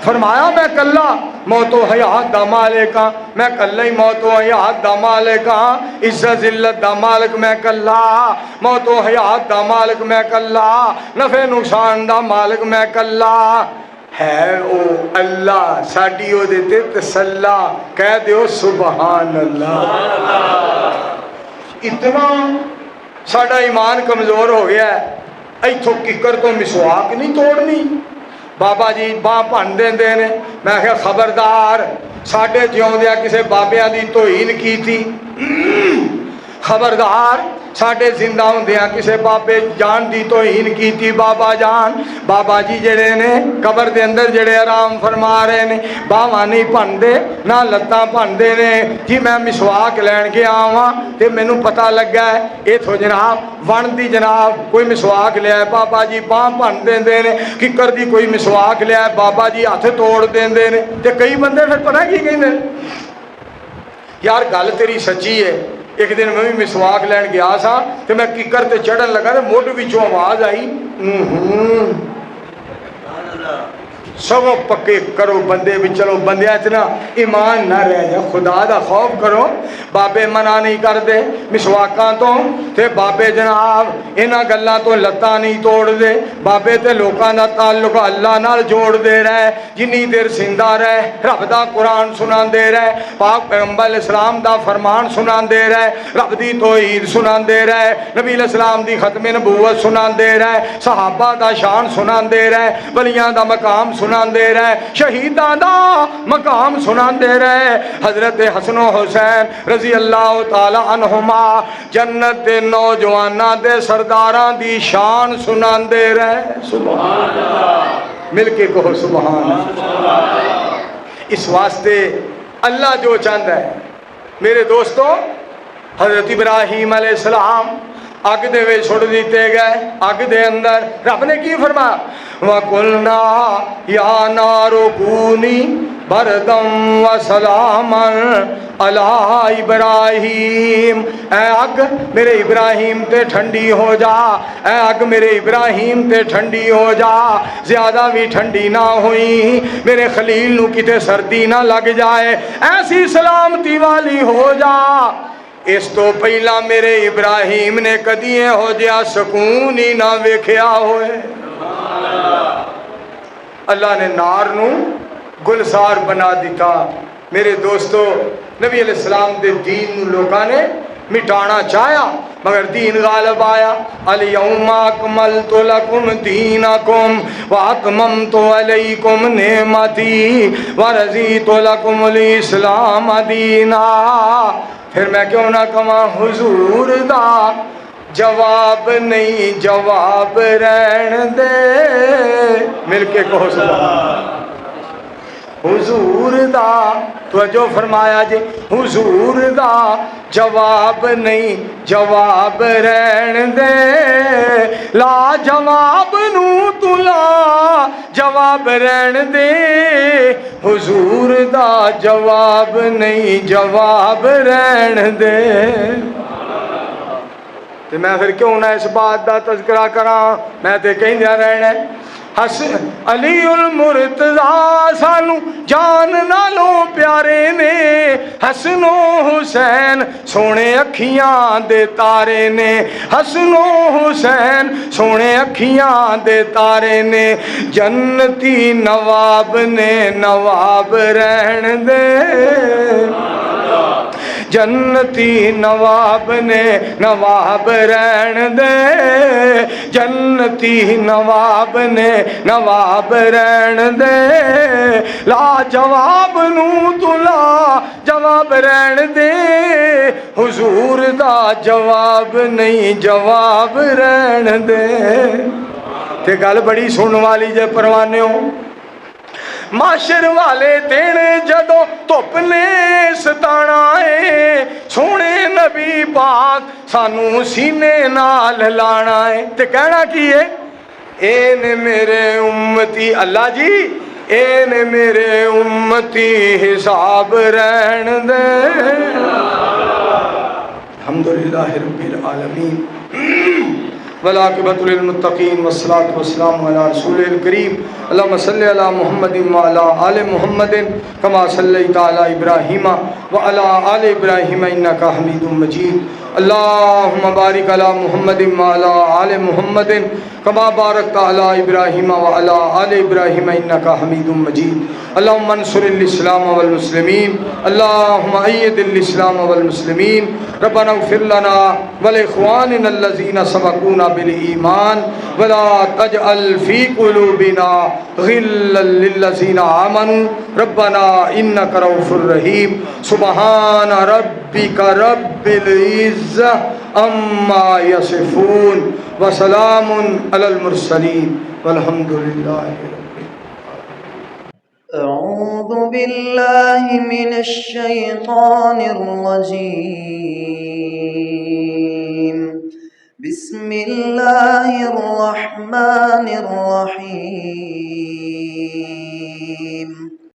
فرمایا میں کلا موت و حیات دا مالک ہاں، میں کلا ہی موت و حیات دا مالک ہاں، عزت ذلت دا مالک میں کلا، موت و حیات دا مالک میں کلا، نفع نقصان دا مالک میں کلا ہے او اللہ۔ ساڈی او دیتے تسلا کہہ دیو سبحان اللہ۔ اتنا ساڈا ایمان کمزور ہو گیا ہے، ایتھوں ککر تو مسواک نہیں توڑنی، بابا جی باں بھن دیندے نے۔ میں کہا خبردار، ساڈے جیوندیاں کسے بابیاں دی توہین کیتی، خبردار ساڈے زندہ ہوندیاں کسے بابے جان دی توہین کیتی، بابا جان بابا جی جڑے نے قبر دے اندر جڑے آرام فرما رہے نے، باواں نہیں بھندے نہ لتاں بھندے نے جی۔ میں مسواک لین کے آواں تے مینوں پتہ لگا ہے ایتھوں جناب ون دی جناب کوئی مسواک لیا ہے، بابا جی باں بھن دیندے نے، ککر دی کوئی مسواک لیا ہے، بابا جی ہاتھ توڑ دیندے نے۔ تے کئی بندے پھر پتہ کی کہندے یار گل تیری سچی ہے۔ ایک دن میں بھی مسواک لین گیا سا تے میں ککر تے چڑھن لگا تے مڈ وچوں آواز آئی سگوں پکے کرو بندے بھی، چلو بندے اتنا ایمان نہ رہ جائے، خدا دا خوف کرو۔ بابے منع نہیں کر دے مسواکاں تو تے بابے جناب انہاں گلاں تو لتاں نہیں توڑ دے، بابے تے لوکاں دا تعلق اللہ نال جوڑ دے رہے، جنی دیر زندہ رہے رب دا قرآن سنان دے رہے، پاک پیغمبر علیہ السلام دا فرمان سنان دے رہے، رب دی توحید سنان دے رہے، نبی علیہ السلام دی ختم نبوت سنان دے رہے، صحابہ دا شان سنان دے رہے، ولیاں دا مقام سناندے رہے، شہیداں دا مقام سناندے رہے۔ حضرت حسن و حسین رضی اللہ تعالی عنہما جنت دے نوجواناں دے سرداراں دی شان سناندے رہے۔ سبحان اللہ، مل کے کہو سبحان اللہ۔ اس واسطے اللہ جو چاہتا ہے میرے دوستو، حضرت ابراہیم علیہ السلام اگ دے وے چھوڑ دیتے گئے، اگ دے اندر رب نے کی فرمایا، وَقُلْنَا يَا نَارُ كُونِي بَرْدًا وَسَلَامًا عَلَىٰ إِبْرَاهِيمَ، اے اگ میرے ابراہیم تے ٹھنڈی ہو جا، اے اگ میرے ابراہیم تے ٹھنڈی ہو جا، زیادہ بھی ٹھنڈی نہ ہوئی، میرے خلیل نو کتے سردی نہ لگ جائے، ایسی سلامتی والی ہو جا۔ اس تو پہلا میرے ابراہیم نے کدی ہو جیا سکون ہی نہ ویکھیا ہوئے۔ اللہ نے نار نو گلزار بنا دیتا۔ میرے دوستو، نبی علیہ السلام دے دین نو لوگاں نے مٹانا چاہیا مگر دین غالب آیا۔ الیوم اکملت لکم دینکم واتممت علیکم نعمتی ورضیت لکم الاسلام دینا۔ پھر میں کیوں نہ کہاں حضور دا جواب نہیں جواب رہن دے، مل کے کہو سبحان۔ حضور دا توجہ فرمایا جی، حضور دا جواب نہیں جواب رہن دے، لا جواب نو تو لا جواب رہن دے، حضور دا جواب نہیں جواب رہن دے۔ تو میں پھر کیوں نہ اس بات دا تذکرہ کراں، میں تے کہیں دیا رہنا ہے علی المرتضی سانو جان نالوں پیارے نے، حسن و حسین سونے اکھیاں دے تارے نے، حسن و حسین سونے اکھیاں دے تارے نے، جنتی نواب نے نواب رہن دے، جنتی نواب نے نواب رہن دے، جنتی نواب نے نواب رہن دے، لا جواب نو تو لا جواب رہن دے، حضور دا جواب نہیں جواب رہن دے۔ تے گل بڑی سن والی جے پروانے ہو، معاشر والے دن جدو دھوپ نے ستانا ہے، سونے نبی پاک سانو سینے نال لانا ہے، تے کہنا کی ہے، اے نے میرے امتی، اللہ جی اے نے میرے امتی حساب رہن دے۔ الحمدللہ رب العالمین والعاقبۃ للمتقین والصلاة والسلام علی رسول الکریم، اللہم صلی علی محمد وعلی آل محمد کما صلیت علی ابراہیم وعلی آل ابراہیم انکا حمید مجید، اللہم بارک علی محمد وعلی آل محمد کما بارکت علی ابراہیم وعلی آل ابراہیم انکا حمید مجید، اللہم انصر الاسلام والمسلمین، اللہم اید الاسلام والمسلمین، ربنا اغفر لنا ولاخواننا الذین سبقونا بالایمان ولا تجعل فی قلوبنا غلا للذین آمنوا ربنا انک رؤوف رحیم، سبحان ربک رب العزہ عما یصفون وسلام علی المرسلین والحمد للہ رب العالمین۔ اعوذ باللہ من الشیطان الرجیم، بسم اللہ الرحمن الرحیم۔